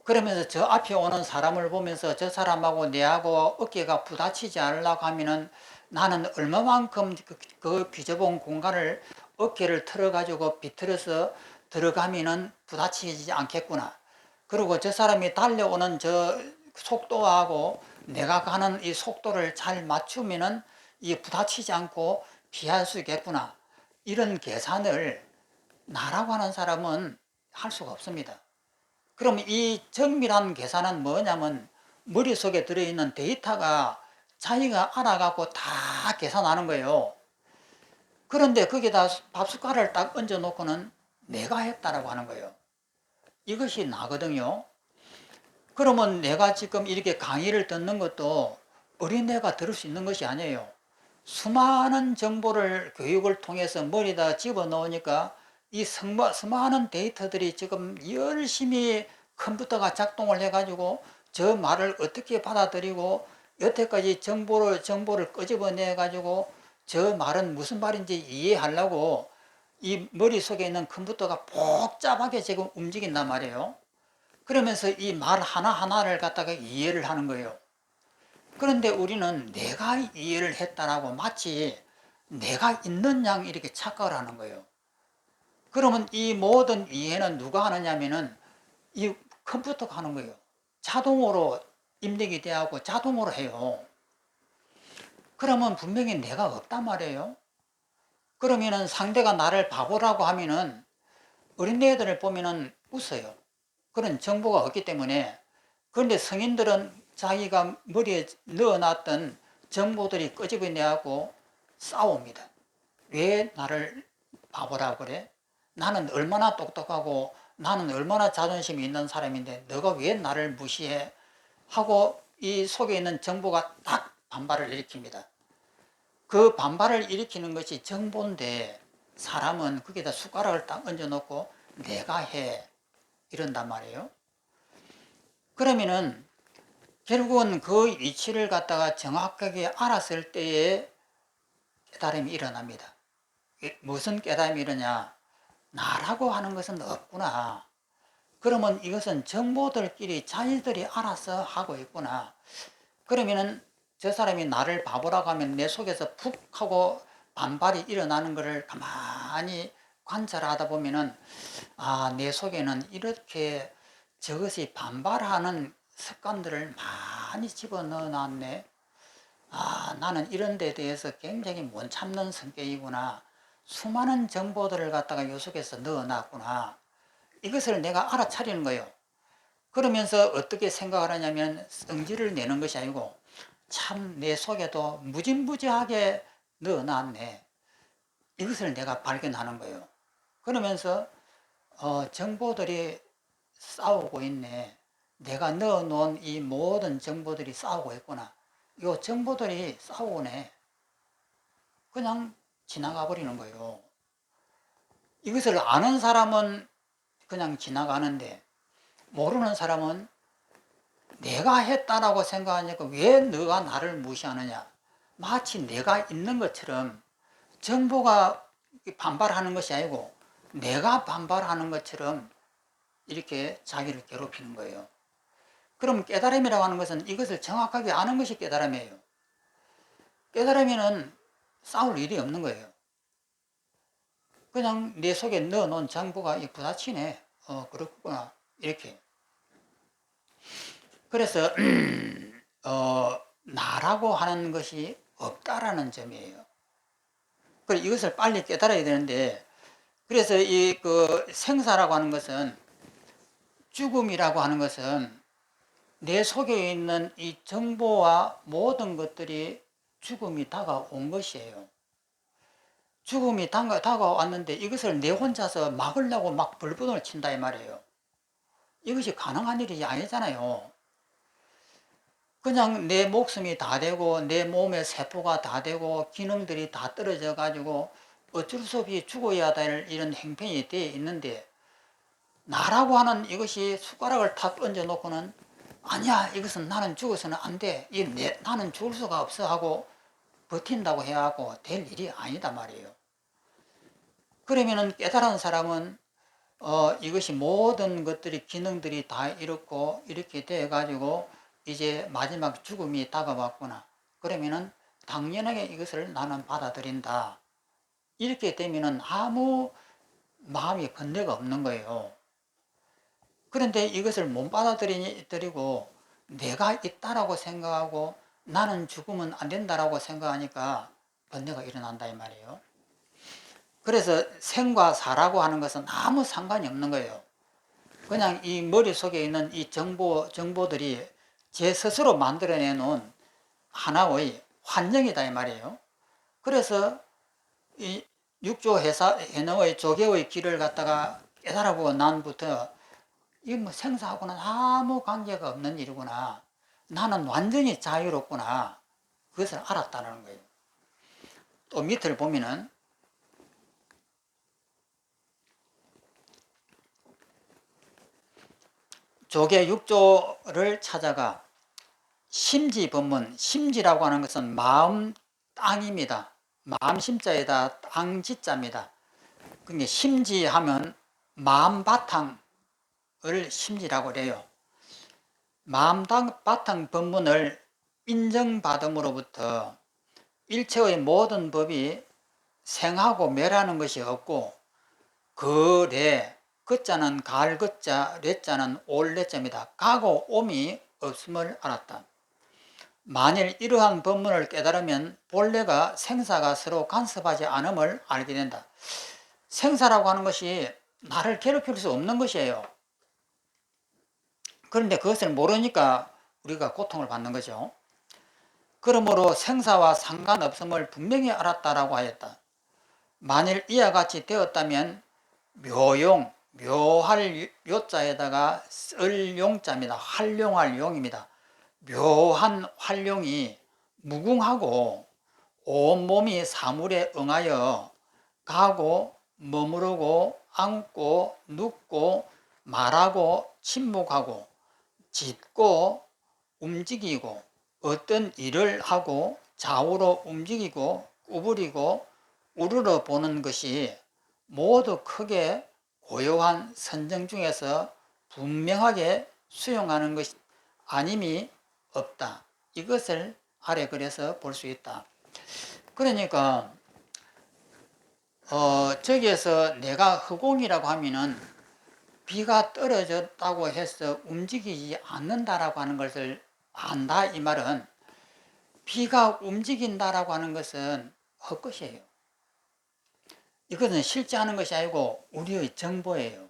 그러면서 저 앞에 오는 사람을 보면서 저 사람하고 내하고 어깨가 부딪히지 않으려고 하면은 나는 얼마만큼 그 비좁은 공간을 어깨를 틀어가지고 비틀어서 들어가면은 부딪히지 않겠구나. 그리고 저 사람이 달려오는 저 속도하고 내가 가는 이 속도를 잘 맞추면은 이 부딪히지 않고 피할 수 있겠구나. 이런 계산을 나라고 하는 사람은 할 수가 없습니다. 그럼 이 정밀한 계산은 뭐냐면 머릿속에 들어있는 데이터가 자기가 알아갖고 다 계산하는 거예요. 그런데 거기다 밥숟가락을 딱 얹어 놓고는 내가 했다라고 하는 거예요. 이것이 나거든요. 그러면 내가 지금 이렇게 강의를 듣는 것도 어린애가 들을 수 있는 것이 아니에요. 수많은 정보를 교육을 통해서 머리에다 집어넣으니까 이 수많은 데이터들이 지금 열심히 컴퓨터가 작동을 해가지고 저 말을 어떻게 받아들이고 여태까지 정보를 끄집어내가지고 저 말은 무슨 말인지 이해하려고 이 머릿속에 있는 컴퓨터가 복잡하게 지금 움직인단 말이에요. 그러면서 이 말 하나하나를 갖다가 이해를 하는 거예요. 그런데 우리는 내가 이해를 했다라고 마치 내가 있는 양 이렇게 착각을 하는 거예요. 그러면 이 모든 이해는 누가 하느냐면은 이 컴퓨터가 하는 거예요. 자동으로 입력이 되고 자동으로 해요. 그러면 분명히 내가 없단 말이에요. 그러면은 상대가 나를 바보라고 하면은 어린애들을 보면은 웃어요. 그런 정보가 없기 때문에. 그런데 성인들은 자기가 머리에 넣어놨던 정보들이 끄집어내고 싸웁니다. 왜 나를 바보라고 그래? 나는 얼마나 똑똑하고 나는 얼마나 자존심이 있는 사람인데 너가 왜 나를 무시해? 하고 이 속에 있는 정보가 딱 반발을 일으킵니다. 그 반발을 일으키는 것이 정보인데 사람은 거기다 숟가락을 딱 얹어놓고 내가 해 이런단 말이에요. 그러면은 결국은 그 이치를 갖다가 정확하게 알았을 때에 깨달음이 일어납니다. 무슨 깨달음이 일어나냐? 나라고 하는 것은 없구나. 그러면 이것은 정보들끼리 자기들이 알아서 하고 있구나. 그러면은 저 사람이 나를 바보라고 하면 내 속에서 푹 하고 반발이 일어나는 것을 가만히 관찰하다 보면은 아, 내 속에는 이렇게 저것이 반발하는 습관들을 많이 집어넣어 놨네. 아, 나는 이런 데 대해서 굉장히 못 참는 성격이구나. 수많은 정보들을 갖다가 요 속에서 넣어 놨구나. 이것을 내가 알아차리는 거예요. 그러면서 어떻게 생각을 하냐면 성질을 내는 것이 아니고 참 내 속에도 무지무지하게 넣어놨네. 이것을 내가 발견하는 거예요. 그러면서 정보들이 싸우고 있네. 내가 넣어놓은 이 모든 정보들이 싸우고 있구나. 이 정보들이 싸우네. 그냥 지나가 버리는 거예요. 이것을 아는 사람은 그냥 지나가는데 모르는 사람은 내가 했다라고 생각하니까 왜 너가 나를 무시하느냐. 마치 내가 있는 것처럼 정보가 반발하는 것이 아니고 내가 반발하는 것처럼 이렇게 자기를 괴롭히는 거예요. 그럼 깨달음이라고 하는 것은 이것을 정확하게 아는 것이 깨달음이에요. 깨달음에는 싸울 일이 없는 거예요. 그냥 내 속에 넣어놓은 정보가 부딪히네. 그렇구나. 이렇게. 그래서 나라고 하는 것이 없다라는 점이에요. 그래서 이것을 빨리 깨달아야 되는데, 그래서 이 생사라고 하는 것은, 죽음이라고 하는 것은 내 속에 있는 이 정보와 모든 것들이 죽음이 다가온 것이에요. 죽음이 다가왔는데 이것을 내 혼자서 막으려고 막 불분을 친다 이 말이에요. 이것이 가능한 일이 아니잖아요. 그냥 내 목숨이 다 되고 내 몸의 세포가 다 되고 기능들이 다 떨어져 가지고 어쩔 수 없이 죽어야 될 이런 행편이 되어 있는데 나라고 하는 이것이 숟가락을 탁 얹어 놓고는 아니야 이것은 나는 죽어서는 안 돼. 나는 죽을 수가 없어 하고 버틴다고 해야 하고 될 일이 아니다 말이에요. 그러면은 깨달은 사람은 이것이 모든 것들이 기능들이 다 이렇고 이렇게 돼 가지고 이제 마지막 죽음이 다가왔구나. 그러면은 당연하게 이것을 나는 받아들인다. 이렇게 되면은 아무 마음이 건네가 없는 거예요. 그런데 이것을 못 받아들이고 내가 있다라고 생각하고 나는 죽으면 안 된다라고 생각하니까 번뇌가 일어난다 이 말이에요. 그래서 생과 사라고 하는 것은 아무 상관이 없는 거예요. 그냥 이 머릿속에 있는 이 정보들이 제 스스로 만들어내 놓은 하나의 환경이다 이 말이에요. 그래서 이 육조 해너의 조개의 길을 갖다가 깨달아보고 난부터 이 뭐 생사하고는 아무 관계가 없는 일이구나. 나는 완전히 자유롭구나. 그것을 알았다는 거예요. 또 밑을 보면은 조계 6조를 찾아가 심지 법문, 심지라고 하는 것은 마음 땅입니다. 마음 심자에다 땅 지자입니다. 그러니까 심지하면 마음 바탕을 심지라고 그래요. 마음 바탕 법문을 인정받음으로부터 일체의 모든 법이 생하고 멸하는 것이 없고 그래, 그자는 갈 그자, 레자는 올 레자입니다. 가고 옴이 없음을 알았다. 만일 이러한 법문을 깨달으면 본래가 생사가 서로 간섭하지 않음을 알게 된다. 생사라고 하는 것이 나를 괴롭힐 수 없는 것이에요. 그런데 그것을 모르니까 우리가 고통을 받는 거죠. 그러므로 생사와 상관없음을 분명히 알았다라고 하였다. 만일 이와 같이 되었다면 묘용, 묘할 요자에다가 쓸 용자입니다. 활용할 용입니다. 묘한 활용이 무궁하고 온몸이 사물에 응하여 가고 머무르고 앉고 눕고 말하고 침묵하고 짖고 움직이고 어떤 일을 하고 좌우로 움직이고 구부리고 우러러 보는 것이 모두 크게 고요한 선정 중에서 분명하게 수용하는 것이 아님이 없다. 이것을 아래 글에서 볼 수 있다. 그러니까 저기에서 내가 허공이라고 하면은 비가 떨어졌다고 해서 움직이지 않는다라고 하는 것을 안다. 이 말은 비가 움직인다라고 하는 것은 헛것이에요. 이것은 실제 하는 것이 아니고 우리의 정보예요.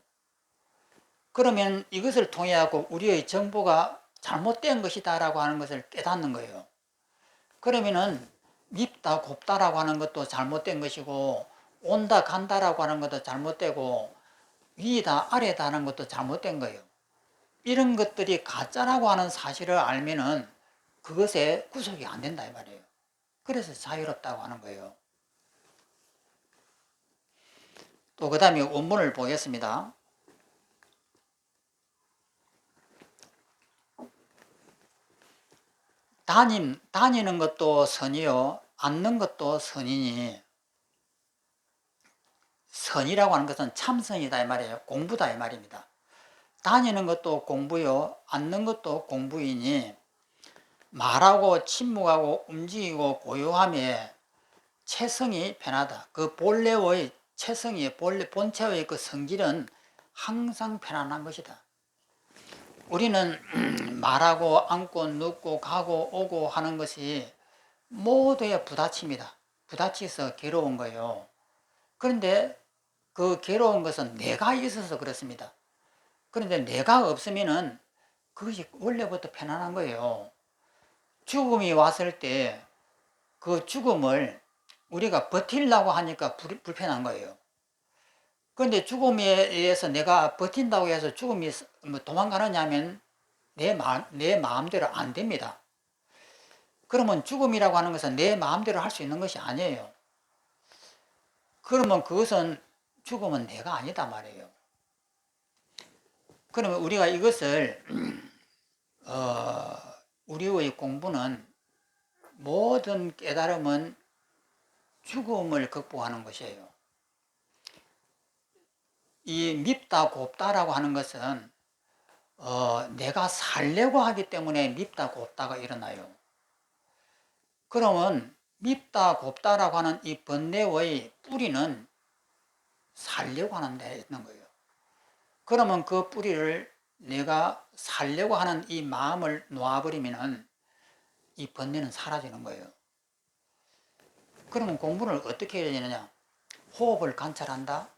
그러면 이것을 통해 하고 우리의 정보가 잘못된 것이다라고 하는 것을 깨닫는 거예요. 그러면은 밉다 곱다라고 하는 것도 잘못된 것이고 온다 간다라고 하는 것도 잘못되고 위다 아래다 하는 것도 잘못된 거예요. 이런 것들이 가짜라고 하는 사실을 알면은 그것에 구속이 안 된다 이 말이에요. 그래서 자유롭다고 하는 거예요. 또 그 다음에 원문을 보겠습니다. 다니는 것도 선이요 앉는 것도 선이니 선이라고 하는 것은 참선이다 이 말이에요. 공부다 이 말입니다. 다니는 것도 공부요 앉는 것도 공부이니 말하고 침묵하고 움직이고 고요함에 체성이 편하다. 그 본래의 체성이 본체의 그 성질은 항상 편안한 것이다. 우리는 말하고 앉고 눕고 가고 오고 하는 것이 모두의 부딪힙니다. 부딪혀서 괴로운 거예요. 그런데 그 괴로운 것은 내가 있어서 그렇습니다. 그런데 내가 없으면은 그것이 원래부터 편안한 거예요. 죽음이 왔을 때 그 죽음을 우리가 버틸라고 하니까 불편한 거예요. 그런데 죽음에 의해서 내가 버틴다고 해서 죽음이 도망가느냐 하면 내 마음대로 안 됩니다. 그러면 죽음이라고 하는 것은 내 마음대로 할 수 있는 것이 아니에요. 그러면 그것은 죽음은 내가 아니다 말이에요. 그러면 우리가 이것을 우리의 공부는 모든 깨달음은 죽음을 극복하는 것이에요. 이 밉다 곱다라고 하는 것은 내가 살려고 하기 때문에 밉다 곱다가 일어나요. 그러면 밉다 곱다라고 하는 이 번뇌의 뿌리는 살려고 하는 데 있는 거예요. 그러면 그 뿌리를 내가 살려고 하는 이 마음을 놓아버리면 이 번뇌는 사라지는 거예요. 그러면 공부를 어떻게 해야 되느냐? 호흡을 관찰한다.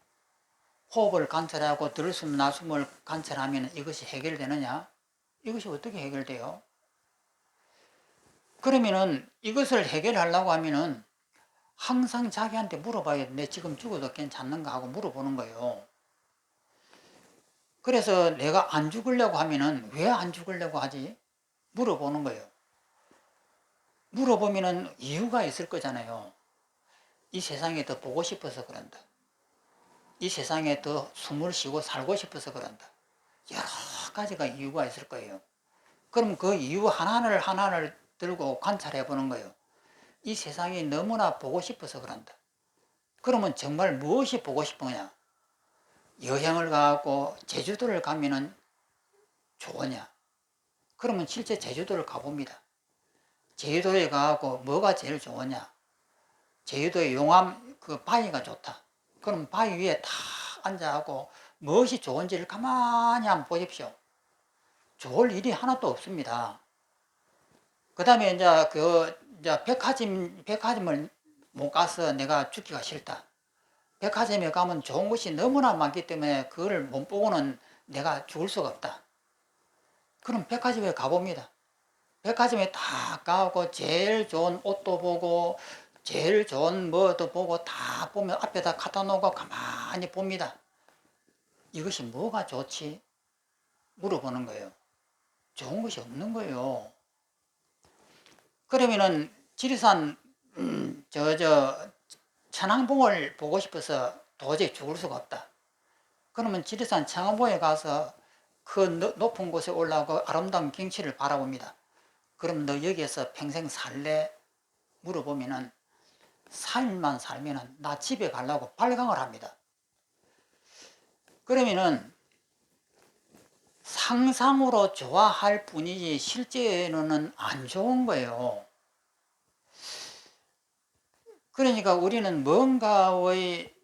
호흡을 관찰하고 들숨 나숨을 관찰하면 이것이 해결되느냐? 이것이 어떻게 해결돼요? 그러면은 이것을 해결하려고 하면은 항상 자기한테 물어봐야 돼. 내 지금 죽어도 괜찮는가 하고 물어보는 거예요. 그래서 내가 안 죽으려고 하면은 왜 안 죽으려고 하지? 물어보는 거예요. 물어보면은 이유가 있을 거잖아요. 이 세상에 더 보고 싶어서 그런다. 이 세상에 더 숨을 쉬고 살고 싶어서 그런다. 여러 가지가 이유가 있을 거예요. 그럼 그 이유 하나를 들고 관찰해 보는 거예요. 이 세상이 너무나 보고 싶어서 그런다. 그러면 정말 무엇이 보고 싶으냐? 여행을 가고 제주도를 가면은 좋으냐? 그러면 실제 제주도를 가봅니다. 제주도에 가고 뭐가 제일 좋으냐? 제주도의 용암 그 바위가 좋다. 그럼 바위 위에 다 앉아하고 무엇이 좋은지를 가만히 한번 보십시오. 좋을 일이 하나도 없습니다. 그 다음에 이제 백화점을 못 가서 내가 죽기가 싫다. 백화점에 가면 좋은 것이 너무나 많기 때문에 그걸 못 보고는 내가 죽을 수가 없다. 그럼 백화점에 가봅니다. 백화점에 다 가고 제일 좋은 옷도 보고 제일 좋은 뭐도 보고 다 보면 앞에다 갖다 놓고 가만히 봅니다. 이것이 뭐가 좋지? 물어보는 거예요. 좋은 것이 없는 거예요. 그러면은 지리산 천왕봉을 보고 싶어서 도저히 죽을 수가 없다. 그러면 지리산 천왕봉에 가서 그 높은 곳에 올라가고 아름다운 경치를 바라봅니다. 그럼 너 여기에서 평생 살래? 물어보면은 삶만 살면은 나 집에 가려고 발광을 합니다. 그러면은 상상으로 좋아할 뿐이지 실제로는 안 좋은 거예요. 그러니까 우리는 뭔가의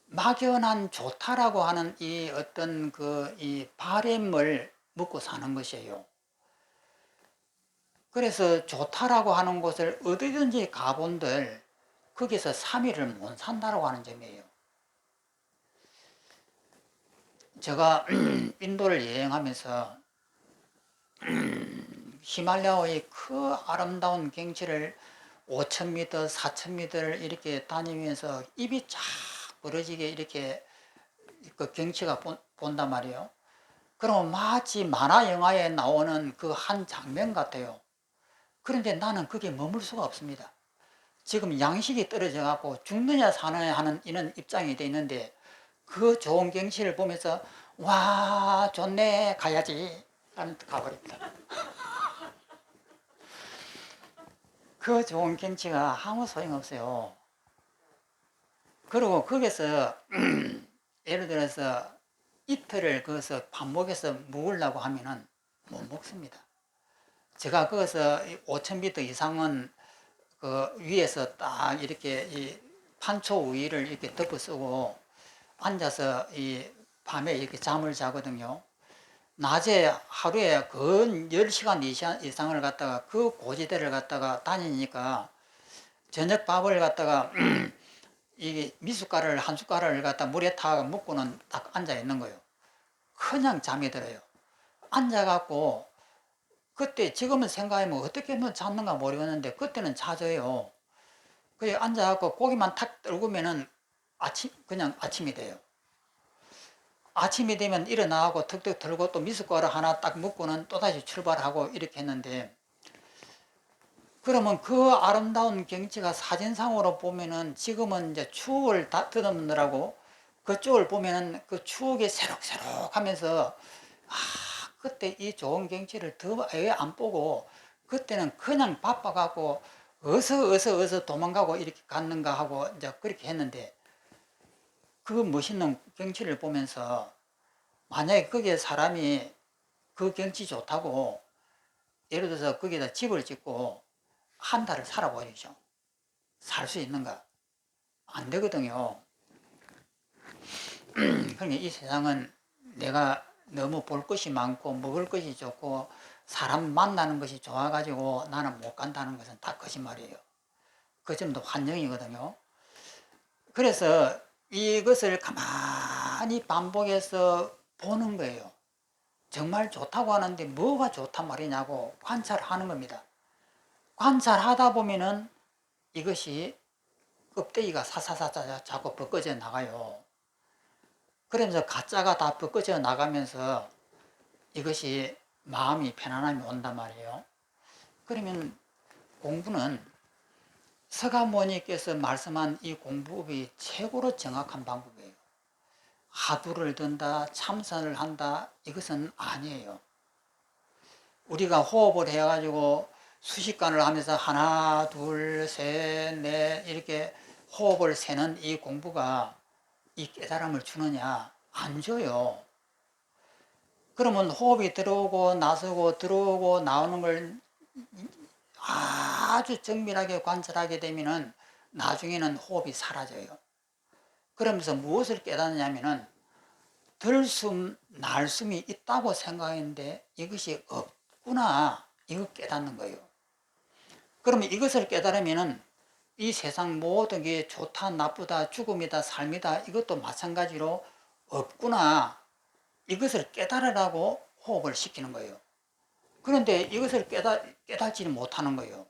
막연한 좋다라고 하는 이 어떤 이 바램을 먹고 사는 것이에요. 그래서 좋다라고 하는 곳을 어디든지 가본들 거기서 3일을 못 산다고 하는 점이에요. 제가 인도를 여행하면서 히말라야의 그 아름다운 경치를 5,000m, 4,000m를 이렇게 다니면서 입이 쫙 벌어지게 이렇게 그 경치가 본단 말이에요. 그러면 마치 만화 영화에 나오는 그 한 장면 같아요. 그런데 나는 거기에 머물 수가 없습니다. 지금 양식이 떨어져 갖고 죽느냐 사느냐 하는 이런 입장이 돼 있는데 그 좋은 경치를 보면서 와 좋네 가야지 라는 가버립니다. 그 좋은 경치가 아무 소용없어요. 그리고 거기서 예를 들어서 이틀을 거기서 반복해서 묵으려고 하면은 못 먹습니다. 제가 거기서 5,000m 이상은 그 위에서 딱 이렇게 이 판초 위를 이렇게 덮어 쓰고 앉아서 이 밤에 이렇게 잠을 자거든요. 낮에 하루에 근 10시간 이상을 갖다가 그 고지대를 갖다가 다니니까 저녁 밥을 갖다가 이게 미숫가루를 한 숟가락을 갖다 물에 타 먹고는 딱 앉아 있는 거예요. 그냥 잠이 들어요. 앉아갖고 그때 지금은 생각하면 어떻게 하면 잤는가 모르겠는데 그때는 자줘요. 그래 앉아갖고 고기만 탁 떨구면은 그냥 아침이 돼요. 아침이 되면 일어나고 턱턱 털고 또 미숫가루 하나 딱 먹고는 또다시 출발하고 이렇게 했는데 그러면 그 아름다운 경치가 사진상으로 보면은 지금은 이제 추억을 다 뜯어먹느라고 그쪽을 보면은 그 추억이 새록새록 하면서 아, 그때 이 좋은 경치를 더 왜 안 보고 그때는 그냥 바빠갖고 어서 도망가고 이렇게 갔는가 하고 이제 그렇게 했는데 그 멋있는 경치를 보면서 만약에 거기에 사람이 그 경치 좋다고 예를 들어서 거기다 집을 짓고 한 달을 살아보이죠. 살 수 있는가? 안 되거든요. 그러니까 이 세상은 내가 너무 볼 것이 많고 먹을 것이 좋고 사람 만나는 것이 좋아가지고 나는 못 간다는 것은 다 거짓말이에요. 그 점도 환영이거든요. 그래서 이것을 가만히 반복해서 보는 거예요. 정말 좋다고 하는데 뭐가 좋단 말이냐고 관찰하는 겁니다. 관찰하다 보면은 이것이 껍데기가 사사사사 자꾸 벗겨져 나가요. 그러면서 가짜가 다 벗겨져 나가면서 이것이 마음이 편안함이 온단 말이에요. 그러면 공부는 서가모니께서 말씀한 이 공부법이 최고로 정확한 방법이에요. 하두를 든다, 참선을 한다, 이것은 아니에요. 우리가 호흡을 해가지고 수식관을 하면서 하나, 둘, 셋, 넷 이렇게 호흡을 세는 이 공부가 이 깨달음을 주느냐? 안 줘요. 그러면 호흡이 들어오고 나서고 들어오고 나오는 걸 아주 정밀하게 관찰하게 되면은 나중에는 호흡이 사라져요. 그러면서 무엇을 깨닫느냐면은 들숨, 날숨이 있다고 생각했는데 이것이 없구나. 이거 깨닫는 거예요. 그러면 이것을 깨달으면은 이 세상 모든 게 좋다, 나쁘다, 죽음이다, 삶이다 이것도 마찬가지로 없구나. 이것을 깨달으라고 호흡을 시키는 거예요. 그런데 이것을 깨닫지는 못하는 거예요.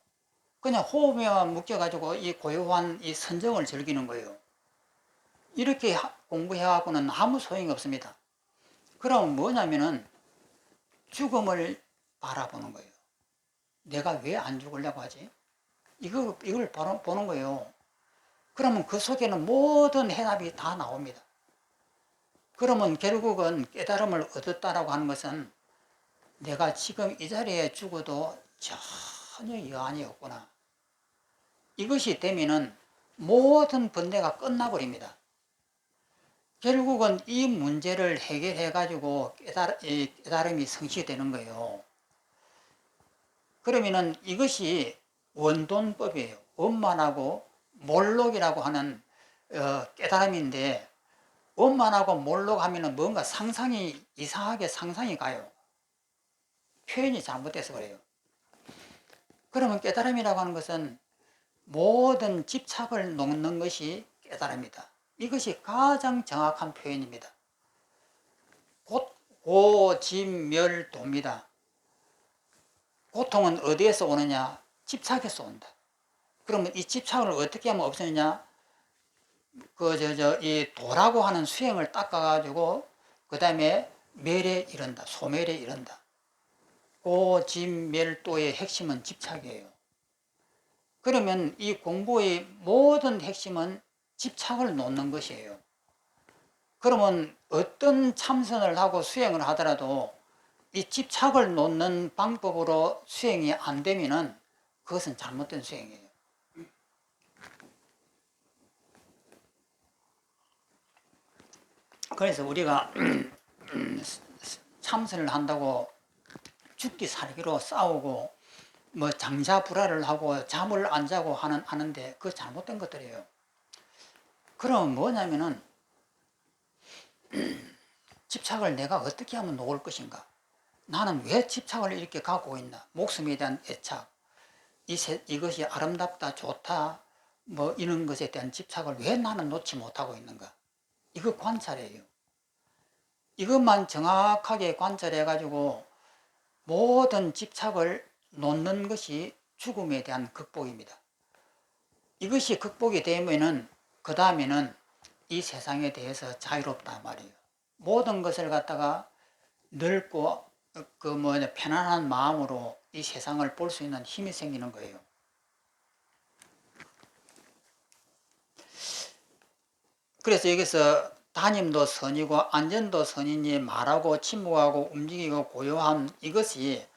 그냥 호흡에만 묶여가지고 이 고요한 이 선정을 즐기는 거예요. 이렇게 공부해갖고는 아무 소용이 없습니다. 그럼 뭐냐면은 죽음을 바라보는 거예요. 내가 왜 안 죽으려고 하지? 이걸 보는 거예요. 그러면 그 속에는 모든 해답이 다 나옵니다. 그러면 결국은 깨달음을 얻었다라고 하는 것은 내가 지금 이 자리에 죽어도 전혀 여한이 없구나. 이것이 되면은 모든 번뇌가 끝나버립니다. 결국은 이 문제를 해결해 가지고 깨달음이 성취되는 거예요. 그러면은 이것이 원돈법이에요. 원만하고 몰록이라고 하는 깨달음인데, 원만하고 몰록하면은 뭔가 상상이 이상하게 상상이 가요. 표현이 잘못돼서 그래요. 그러면 깨달음이라고 하는 것은 모든 집착을 놓는 것이 깨달음이다. 이것이 가장 정확한 표현입니다. 곧 고짐멸도입니다. 고통은 어디에서 오느냐? 집착에서 온다. 그러면 이 집착을 어떻게 하면 없애느냐? 이 도라고 하는 수행을 닦아가지고, 그 다음에 멸에 이른다. 소멸에 이른다. 고짐멸도의 핵심은 집착이에요. 그러면 이 공부의 모든 핵심은 집착을 놓는 것이에요. 그러면 어떤 참선을 하고 수행을 하더라도 이 집착을 놓는 방법으로 수행이 안 되면은 그것은 잘못된 수행이에요. 그래서 우리가 참선을 한다고 죽기 살기로 싸우고 뭐 장자불화를 하고 잠을 안 자고 하는데 그거 잘못된 것들이에요. 그럼 뭐냐면은 집착을 내가 어떻게 하면 놓을 것인가? 나는 왜 집착을 이렇게 갖고 있나? 목숨에 대한 애착, 이것이 아름답다, 좋다, 뭐 이런 것에 대한 집착을 왜 나는 놓지 못하고 있는가? 이거 관찰해요. 이것만 정확하게 관찰해가지고 모든 집착을 놓는 것이 죽음에 대한 극복입니다. 이것이 극복이 되면은 그 다음에는 이 세상에 대해서 자유롭다 말이에요. 모든 것을 갖다가 넓고 편안한 마음으로 이 세상을 볼 수 있는 힘이 생기는 거예요. 그래서 여기서 담임도 선이고 안전도 선이니 말하고 침묵하고 움직이고 고요함, 이것이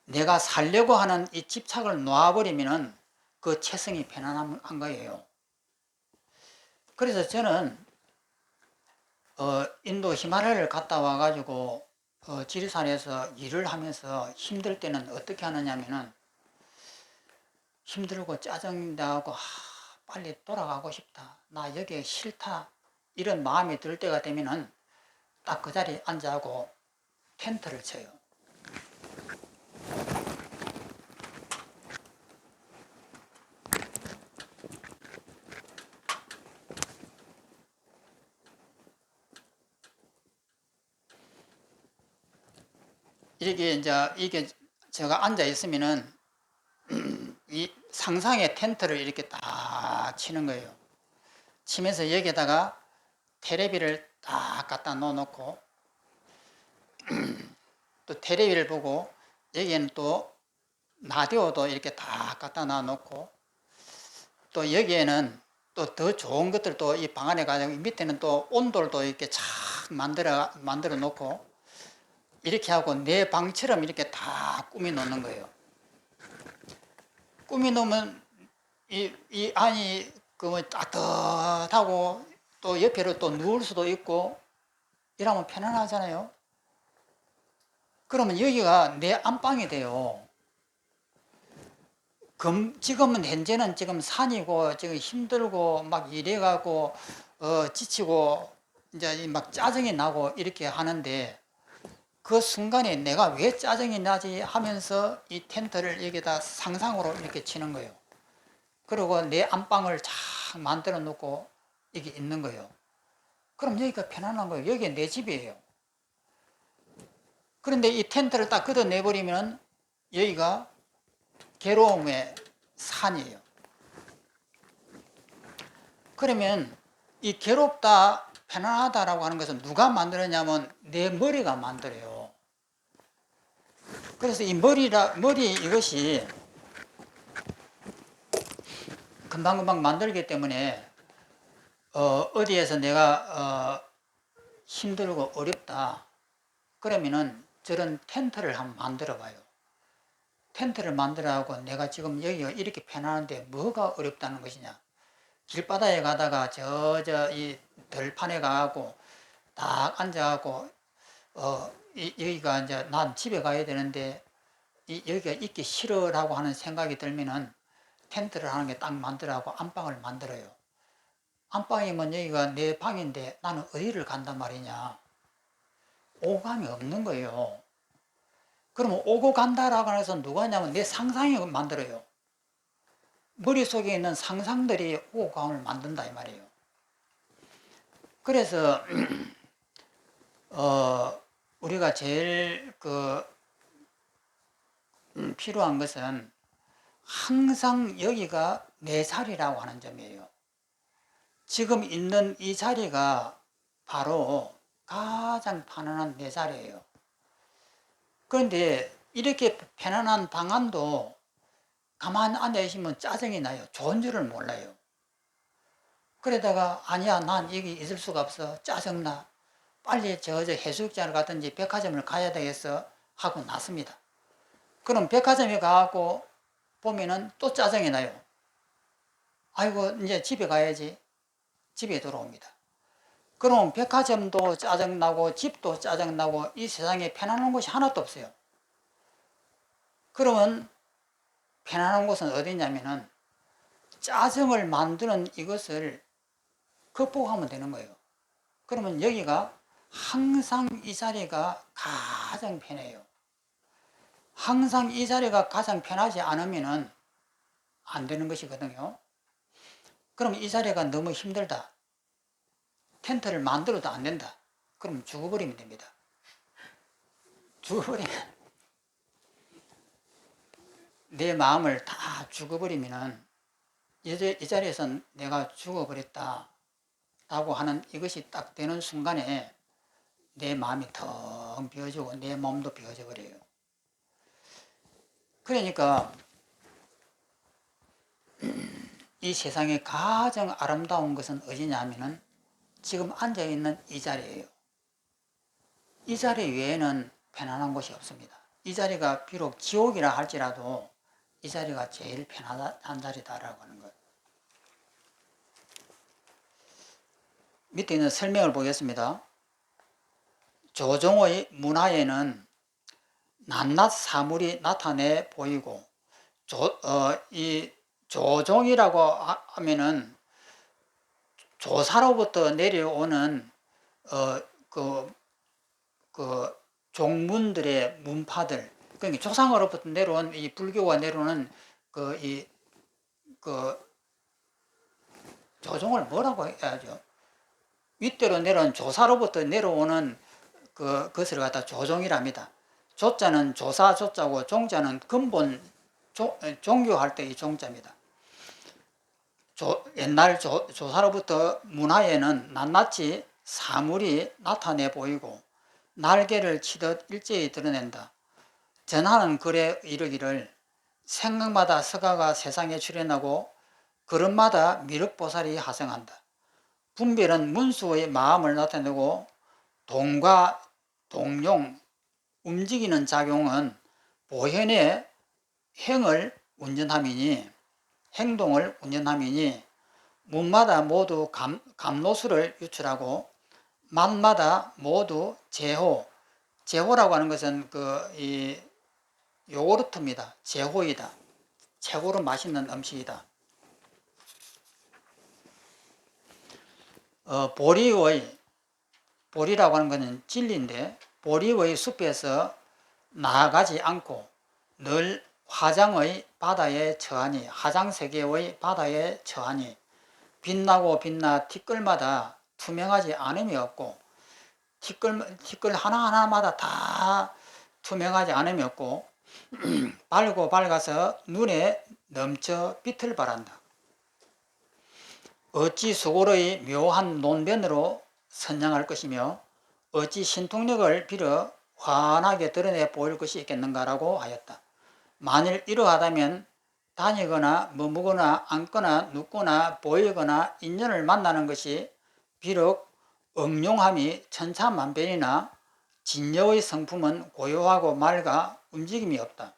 내가 살려고 하는 이 집착을 놓아버리면은 그 체성이 편안한 거예요. 그래서 저는 인도 히말라야를 갔다 와가지고 지리산에서 일을 하면서 힘들 때는 어떻게 하느냐면은, 힘들고 짜증나고 빨리 돌아가고 싶다, 나 여기 싫다, 이런 마음이 들 때가 되면은 딱 그 자리에 앉아고 텐트를 쳐요. 이게 제가 앉아 있으면은 이 상상의 텐트를 이렇게 딱 치는 거예요. 치면서 여기에다가 테레비를 딱 갖다 놓고 또 테레비를 보고, 여기에는 또 라디오도 이렇게 딱 갖다 놔놓고 또 여기에는 또 더 좋은 것들 또 이 방 안에 가지고 밑에는 또 온돌도 이렇게 착 만들어 놓고 이렇게 하고 내 방처럼 이렇게 다 꾸미 놓는 거예요. 꾸미 놓으면 이 안이 그 따뜻하고 또 옆에로 또 누울 수도 있고 이러면 편안하잖아요. 그러면 여기가 내 안방이 돼요. 지금은 현재는 지금 산이고 지금 힘들고 막 이래가고 지치고 이제 막 짜증이 나고 이렇게 하는데 그 순간에 내가 왜 짜증이 나지 하면서 이 텐트를 여기다 상상으로 이렇게 치는 거예요. 그리고 내 안방을 쫙 만들어 놓고 이게 있는 거예요. 그럼 여기가 편안한 거예요. 여기가 내 집이에요. 그런데 이 텐트를 딱 걷어내버리면 여기가 괴로움의 산이에요. 그러면 이 괴롭다, 편안하다라고 하는 것은 누가 만들었냐면 내 머리가 만들어요. 그래서 이 머리 이것이 금방금방 만들기 때문에 어디에서 내가 힘들고 어렵다 그러면은 저런 텐트를 한번 만들어 봐요. 텐트를 만들어하고 내가 지금 여기가 이렇게 편안한데 뭐가 어렵다는 것이냐. 길바닥에 가다가 이 들판에 가고 딱 앉아갖고 여기가 이제 난 집에 가야 되는데 여기가 있기 싫어라고 하는 생각이 들면은 텐트를 하는 게 딱 만들어하고 안방을 만들어요. 안방이면 여기가 내 방인데 나는 어디를 간단 말이냐. 오감이 없는 거예요. 그러면 오고 간다라고 해서 누가 하냐면 내 상상이 만들어요. 머릿속에 있는 상상들이 오고 감을 만든다 이 말이에요. 그래서 우리가 제일 필요한 것은 항상 여기가 내 자리라고 하는 점이에요. 지금 있는 이 자리가 바로 가장 편안한 내 자리예요. 그런데 이렇게 편안한 방안도 가만 앉아 있으면 짜증이 나요. 좋은 줄을 몰라요. 그러다가 아니야 난 여기 있을 수가 없어 짜증나 빨리 저 해수욕장을 가든지 백화점을 가야 되겠어 하고 났습니다. 그럼 백화점에 가고 보면은 또 짜증이 나요. 아이고 이제 집에 가야지. 집에 들어옵니다. 그럼 백화점도 짜증나고 집도 짜증나고 이 세상에 편안한 곳이 하나도 없어요. 그러면 편안한 곳은 어디냐면은 짜증을 만드는 이것을 극복하면 되는 거예요. 그러면 여기가 항상 이 자리가 가장 편해요. 항상 이 자리가 가장 편하지 않으면은 안 되는 것이거든요. 그럼 이 자리가 너무 힘들다. 텐트를 만들어도 안 된다. 그럼 죽어버리면 됩니다. 죽어버리면 내 마음을 다 죽어버리면은 이 자리에서 내가 죽어버렸다 라고 하는 이것이 딱 되는 순간에 내 마음이 텅 비어지고 내 몸도 비어져 버려요. 그러니까 이 세상에 가장 아름다운 것은 어디냐 하면은 지금 앉아있는 이 자리예요. 이 자리 외에는 편안한 곳이 없습니다. 이 자리가 비록 지옥이라 할지라도 이 자리가 제일 편안한 자리다라고 하는 거예요. 밑에 있는 설명을 보겠습니다. 조종의 문화에는 낱낱 사물이 나타내 보이고 이 조종이라고 하면은 조사로부터 내려오는 종문들의 문파들, 그러니까 조상으로부터 내려온 이 불교가 내려오는 조종을 뭐라고 해야죠? 윗대로 내려온 조사로부터 내려오는 그것을 갖다 조종이랍니다. 조자는 조사 조자고 종자는 근본 종교할 때의 종자입니다. 옛날 조사로부터 문화에는 낱낱이 사물이 나타내 보이고 날개를 치듯 일제히 드러낸다. 전하는 글에 이르기를 생각마다 서가가 세상에 출현하고 걸음마다 미륵보살이 하생한다. 분별은 문수의 마음을 나타내고 동과 동용, 움직이는 작용은 보현의 행을 운전함이니 행동을 운전함이니 문마다 모두 감노수를 유출하고 맛마다 모두 제호, 제호라고 하는 것은 이 요구르트입니다. 제호이다. 최고로 맛있는 음식이다. 보리라고 하는 것은 진리인데 보리의 숲에서 나아가지 않고 늘 화장의 바다에 처하니 화장세계의 바다에 처하니 빛나고 빛나 티끌마다 투명하지 않음이 없고 티끌 하나하나마다 다 투명하지 않음이 없고 밝고 밝아서 눈에 넘쳐 빛을 발한다. 어찌 수고로의 묘한 논변으로 선양할 것이며 어찌 신통력을 빌어 환하게 드러내 보일 것이 있겠는가라고 하였다. 만일 이러하다면 다니거나 머무거나 앉거나 눕거나 보이거나 인연을 만나는 것이 비록 응용함이 천차만별이나 진여의 성품은 고요하고 맑아 움직임이 없다.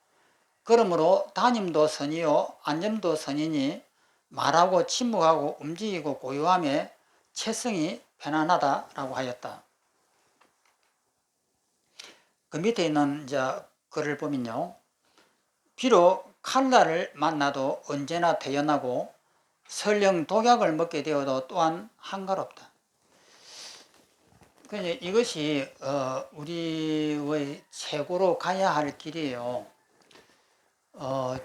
그러므로 다님도 선이요 앉음도 선이니 말하고 침묵하고 움직이고 고요함에 체성이 편안하다라고 하였다. 그 밑에 있는 이제 글을 보면요. 비록 칼날을 만나도 언제나 태연하고 설령 독약을 먹게 되어도 또한 한가롭다. 이것이 우리의 최고로 가야 할 길이에요.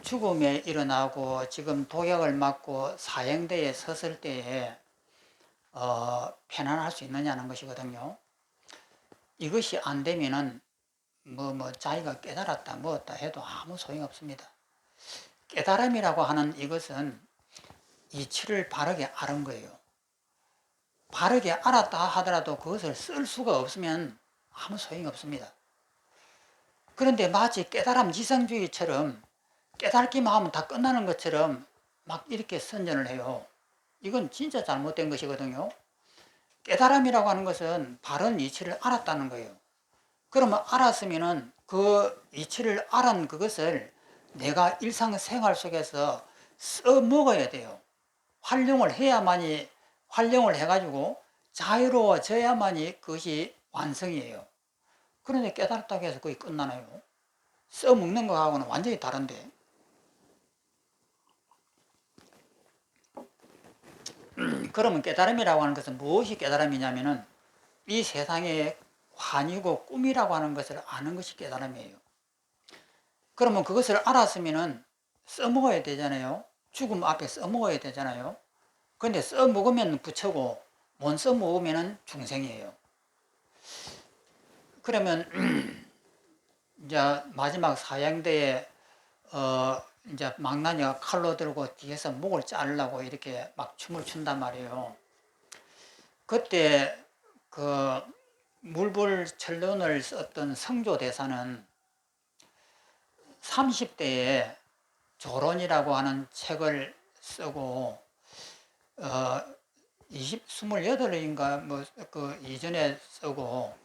죽음에 일어나고 지금 독약을 맞고 사형대에 섰을 때에 편안할 수 있느냐는 것이거든요. 이것이 안 되면은 자기가 깨달았다 뭐었다 해도 아무 소용이 없습니다. 깨달음이라고 하는 이것은 이치를 바르게 아는 거예요. 바르게 알았다 하더라도 그것을 쓸 수가 없으면 아무 소용이 없습니다. 그런데 마치 깨달음 지성주의처럼 깨닫기만 하면 다 끝나는 것처럼 막 이렇게 선전을 해요. 이건 진짜 잘못된 것이거든요. 깨달음이라고 하는 것은 바른 이치를 알았다는 거예요. 그러면 알았으면은 그 이치를 알은 그것을 내가 일상생활 속에서 써먹어야 돼요. 활용을 해야만이, 활용을 해가지고 자유로워져야만이 그것이 완성이에요. 그런데 깨달았다고 해서 그게 끝나나요? 써먹는 거하고는 완전히 다른데. 그러면 깨달음이라고 하는 것은 무엇이 깨달음이냐면은 이 세상의 환이고 꿈이라고 하는 것을 아는 것이 깨달음이에요. 그러면 그것을 알았으면은 써먹어야 되잖아요. 죽음 앞에 써먹어야 되잖아요. 그런데 써먹으면 부처고 못 써먹으면 중생이에요. 그러면 이제 마지막 사형대에 이제 망나니가 칼로 들고 뒤에서 목을 자르려고 이렇게 막 춤을 춘단 말이에요. 그때 그 물불천론을 썼던 성조대사는 30대에 조론이라고 하는 책을 쓰고 28인가 그 이전에 쓰고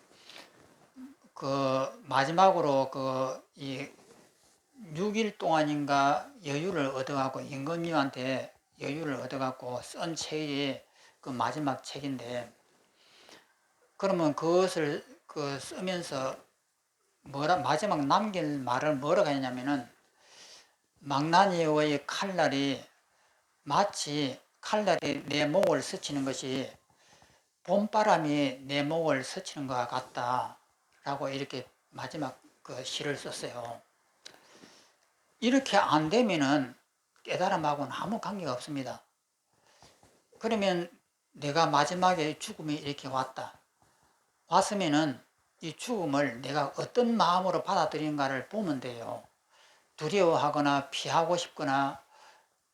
그 마지막으로 이 6일 동안인가 여유를 얻어갖고 임금님한테 여유를 얻어갖고 쓴 책이 그 마지막 책인데, 그러면 그것을 쓰면서 마지막 남길 말을 뭐라고 했냐면은 망나니의 칼날이 마치 칼날이 내 목을 스치는 것이 봄바람이 내 목을 스치는 것과 같다 라고 이렇게 마지막 그 시를 썼어요. 이렇게 안 되면은 깨달음하고는 아무 관계가 없습니다. 그러면 내가 마지막에 죽음이 이렇게 왔으면은 이 죽음을 내가 어떤 마음으로 받아들이는가를 보면 돼요. 두려워하거나 피하고 싶거나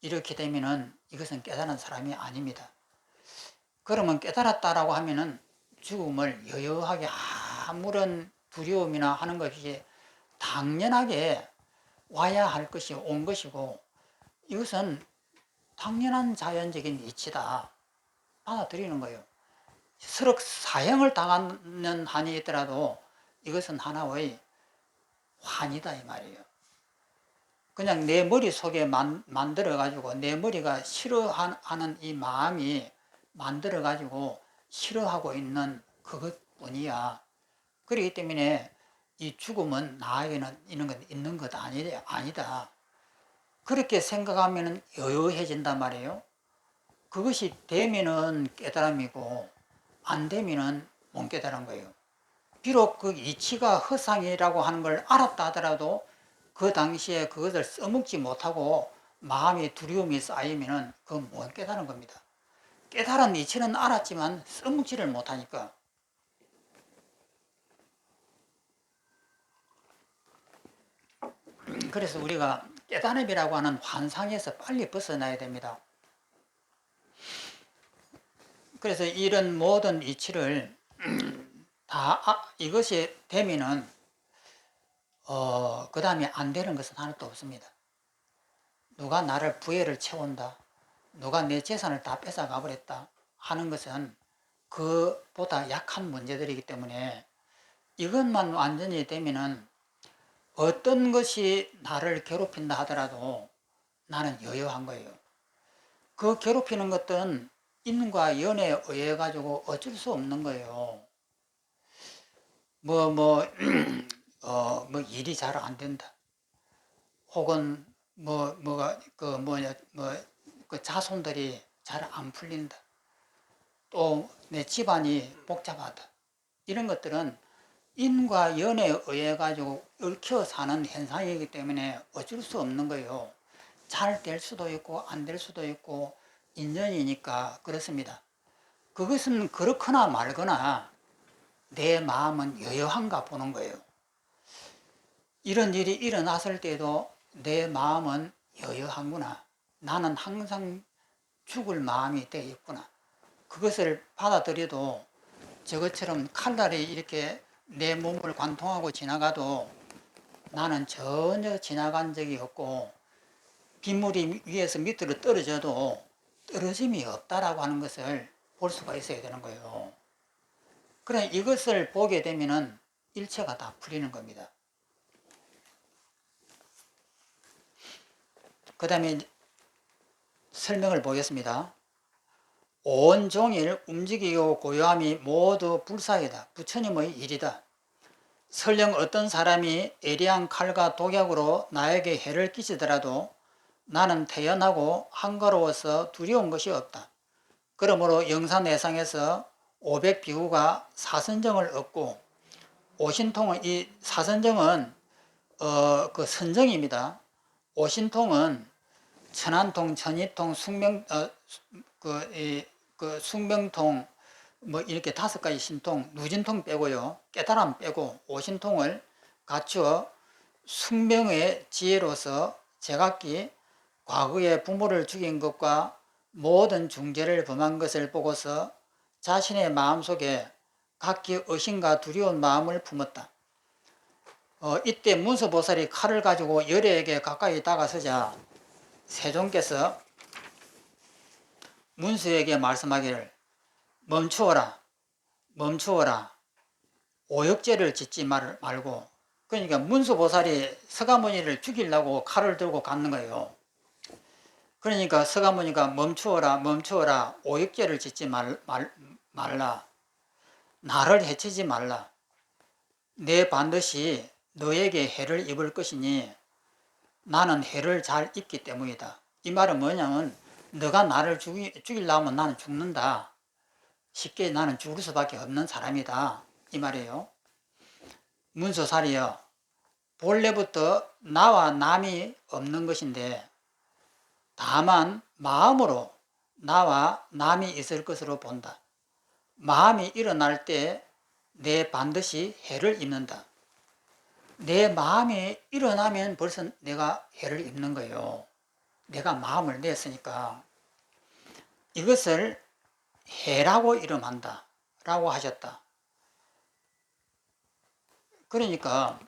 이렇게 되면은 이것은 깨달은 사람이 아닙니다. 그러면 깨달았다라고 하면은 죽음을 여여하게 아무런 두려움이나 하는 것이 당연하게 와야 할 것이 온 것이고, 이것은 당연한 자연적인 이치다. 받아들이는 거예요. 서로 사형을 당하는 한이 있더라도 이것은 하나의 환이다 이 말이에요. 그냥 내 머릿속에 만들어가지고 내 머리가 싫어하는 이 마음이 만들어가지고 싫어하고 있는 그것뿐이야. 그렇기 때문에 이 죽음은 나에게는 있는 것 아니다. 그렇게 생각하면 여유해진단 말이에요. 그것이 되면은 깨달음이고 안 되면은 못 깨달은 거예요. 비록 그 이치가 허상이라고 하는 걸 알았다 하더라도 그 당시에 그것을 써먹지 못하고 마음의 두려움이 쌓이면은 그건 못 깨달은 겁니다. 깨달은 이치는 알았지만 써먹지를 못하니까. 그래서 우리가 깨달음이라고 하는 환상에서 빨리 벗어나야 됩니다. 그래서 이런 모든 이치를 다 이것이 되면은 그 다음에 안 되는 것은 하나도 없습니다. 누가 나를 부해를 채운다, 누가 내 재산을 다 뺏어가 버렸다 하는 것은 그보다 약한 문제들이기 때문에 이것만 완전히 되면은 어떤 것이 나를 괴롭힌다 하더라도 나는 여유한 거예요. 그 괴롭히는 것들은 인과 연에 의해 가지고 어쩔 수 없는 거예요. 뭐 일이 잘 안 된다. 혹은 그 자손들이 잘 안 풀린다. 또 내 집안이 복잡하다. 이런 것들은 인과 연에 의해 가지고 얽혀 사는 현상이기 때문에 어쩔 수 없는 거예요. 잘 될 수도 있고 안 될 수도 있고 인연이니까 그렇습니다. 그것은 그렇거나 말거나 내 마음은 여여한가 보는 거예요. 이런 일이 일어났을 때도 내 마음은 여여한구나. 나는 항상 죽을 마음이 되어 있구나. 그것을 받아들여도 저것처럼 칼날이 이렇게 내 몸을 관통하고 지나가도 나는 전혀 지나간 적이 없고 빗물이 위에서 밑으로 떨어져도 떨어짐이 없다라고 하는 것을 볼 수가 있어야 되는 거예요. 그래 이것을 보게 되면은 일체가 다 풀리는 겁니다. 그 다음에 설명을 보겠습니다. 온종일 움직이고 고요함이 모두 불사이다. 부처님의 일이다. 설령 어떤 사람이 예리한 칼과 독약으로 나에게 해를 끼치더라도 나는 태연하고 한가로워서 두려운 것이 없다. 그러므로 영산내상에서 500비구가 사선정을 얻고 오신통은 이 사선정은 그 선정입니다. 오신통은 천안통, 천이통, 숙명통 뭐 이렇게 5가지 신통, 누진통 빼고요. 깨달음 빼고 오신통을 갖추어 숙명의 지혜로서 제각기 과거에 부모를 죽인 것과 모든 중죄를 범한 것을 보고서 자신의 마음속에 각기 의심과 두려운 마음을 품었다. 이때 문수보살이 칼을 가지고 열애에게 가까이 다가서자 세존께서 문수에게 말씀하기를 멈추어라, 멈추어라. 오역죄를 짓지 말고. 그러니까 문수보살이 서가모니를 죽이려고 칼을 들고 갔는 거예요. 그러니까 서가모니가 멈추어라, 멈추어라. 오역죄를 짓지 말라. 나를 해치지 말라. 내 반드시 너에게 해를 입을 것이니 나는 해를 잘 입기 때문이다. 이 말은 뭐냐면 너가 나를 죽이려면 나는 죽는다. 쉽게 나는 죽을 수밖에 없는 사람이다. 이 말이에요. 문수살이여, 본래부터 나와 남이 없는 것인데 다만 마음으로 나와 남이 있을 것으로 본다. 마음이 일어날 때 내 반드시 해를 입는다. 내 마음이 일어나면 벌써 내가 해를 입는 거예요. 내가 마음을 냈으니까. 이것을 해라고 이름한다 라고 하셨다. 그러니까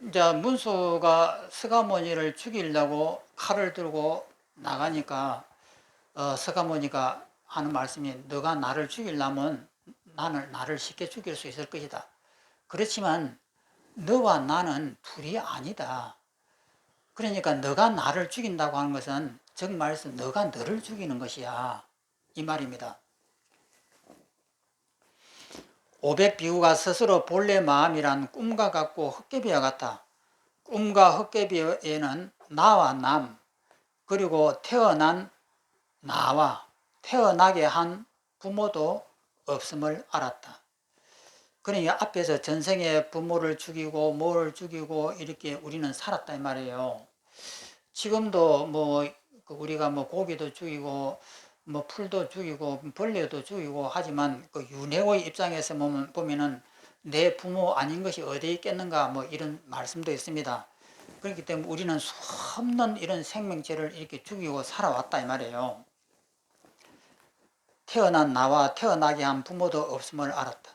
이제 문수가 서가모니를 죽이려고 칼을 들고 나가니까 서가모니가 하는 말씀이 너가 나를 죽이려면 나를 쉽게 죽일 수 있을 것이다. 그렇지만 너와 나는 둘이 아니다. 그러니까 너가 나를 죽인다고 하는 것은 즉 말해서 너가 너를 죽이는 것이야. 이 말입니다. 오백비구가 스스로 본래 마음이란 꿈과 같고 헛개비와 같다. 꿈과 헛개비에는 나와 남, 그리고 태어난 나와 태어나게 한 부모도 없음을 알았다. 그러니까 앞에서 전생에 부모를 죽이고 뭐를 죽이고 이렇게 우리는 살았다 이 말이에요. 지금도 뭐 우리가 뭐 고기도 죽이고 뭐 풀도 죽이고 벌레도 죽이고 하지만 그 윤회의 입장에서 보면은 내 부모 아닌 것이 어디에 있겠는가 뭐 이런 말씀도 있습니다. 그렇기 때문에 우리는 수없는 이런 생명체를 이렇게 죽이고 살아왔다 이 말이에요. 태어난 나와 태어나게 한 부모도 없음을 알았다.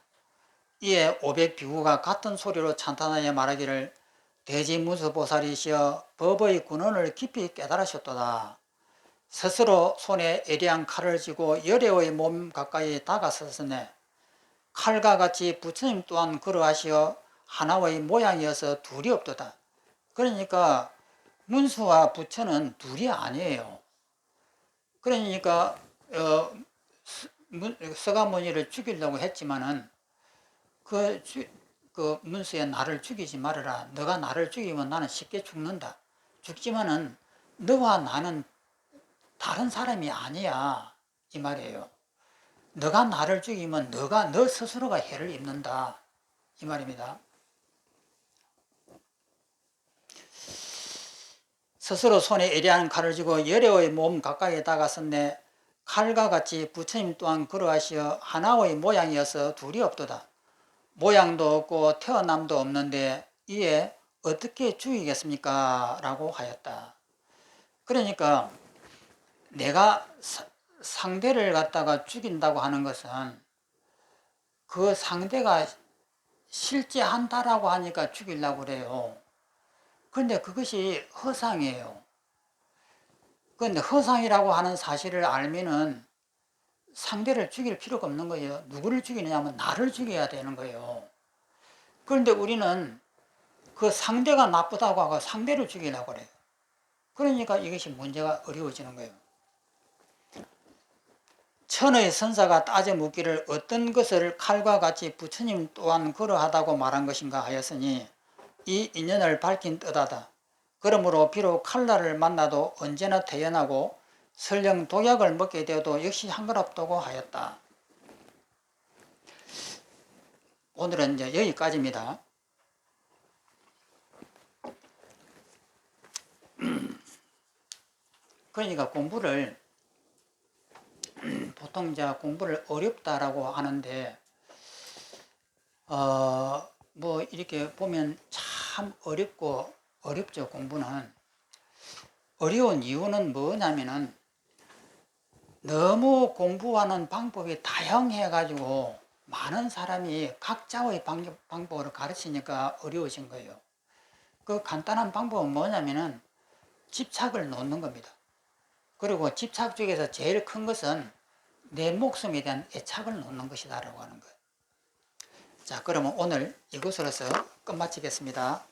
이에 오백비구가 같은 소리로 찬탄하여 말하기를 대지문수보살이시여 법의 근원을 깊이 깨달으셨도다. 스스로 손에 애리한 칼을 쥐고 열애의 몸 가까이 다가섰으네. 칼과 같이 부처님 또한 그러하시어 하나의 모양이어서 둘이 없도다. 그러니까 문수와 부처는 둘이 아니에요. 그러니까 서가모니를 죽이려고 했지만은 그 문수에 나를 죽이지 말아라. 너가 나를 죽이면 나는 쉽게 죽는다. 죽지만은 너와 나는 다른 사람이 아니야. 이 말이에요. 너가 나를 죽이면 너 스스로가 해를 입는다. 이 말입니다. 스스로 손에 애리한 칼을 쥐고 열애의 몸 가까이 다가섰네. 칼과 같이 부처님 또한 그러하시어 하나의 모양이어서 둘이 없도다. 모양도 없고 태어남도 없는데 이에 어떻게 죽이겠습니까? 라고 하였다. 그러니까 내가 상대를 갖다가 죽인다고 하는 것은 그 상대가 실제한다라고 하니까 죽이려고 그래요. 그런데 그것이 허상이에요. 그런데 허상이라고 하는 사실을 알면은 상대를 죽일 필요가 없는 거예요. 누구를 죽이느냐면 나를 죽여야 되는 거예요. 그런데 우리는 그 상대가 나쁘다고 하고 상대를 죽이려고 그래요. 그러니까 이것이 문제가 어려워지는 거예요. 천의 선사가 따져 묻기를 어떤 것을 칼과 같이 부처님 또한 그러하다고 말한 것인가 하였으니 이 인연을 밝힌 뜻하다. 그러므로 비록 칼날을 만나도 언제나 태연하고 설령 독약을 먹게 되어도 역시 한가롭다고 하였다. 오늘은 이제 여기까지입니다. 그러니까 공부를 보통 이제 공부를 어렵다라고 하는데 뭐 이렇게 보면 참 어렵죠. 공부는 어려운 이유는 뭐냐면은 너무 공부하는 방법이 다양해 가지고 많은 사람이 각자의 방법으로 가르치니까 어려우신 거예요. 그 간단한 방법은 뭐냐면은 집착을 놓는 겁니다. 그리고 집착 중에서 제일 큰 것은 내 목숨에 대한 애착을 놓는 것이다라고 하는 거예요. 자, 그러면 오늘 이것으로서 끝마치겠습니다.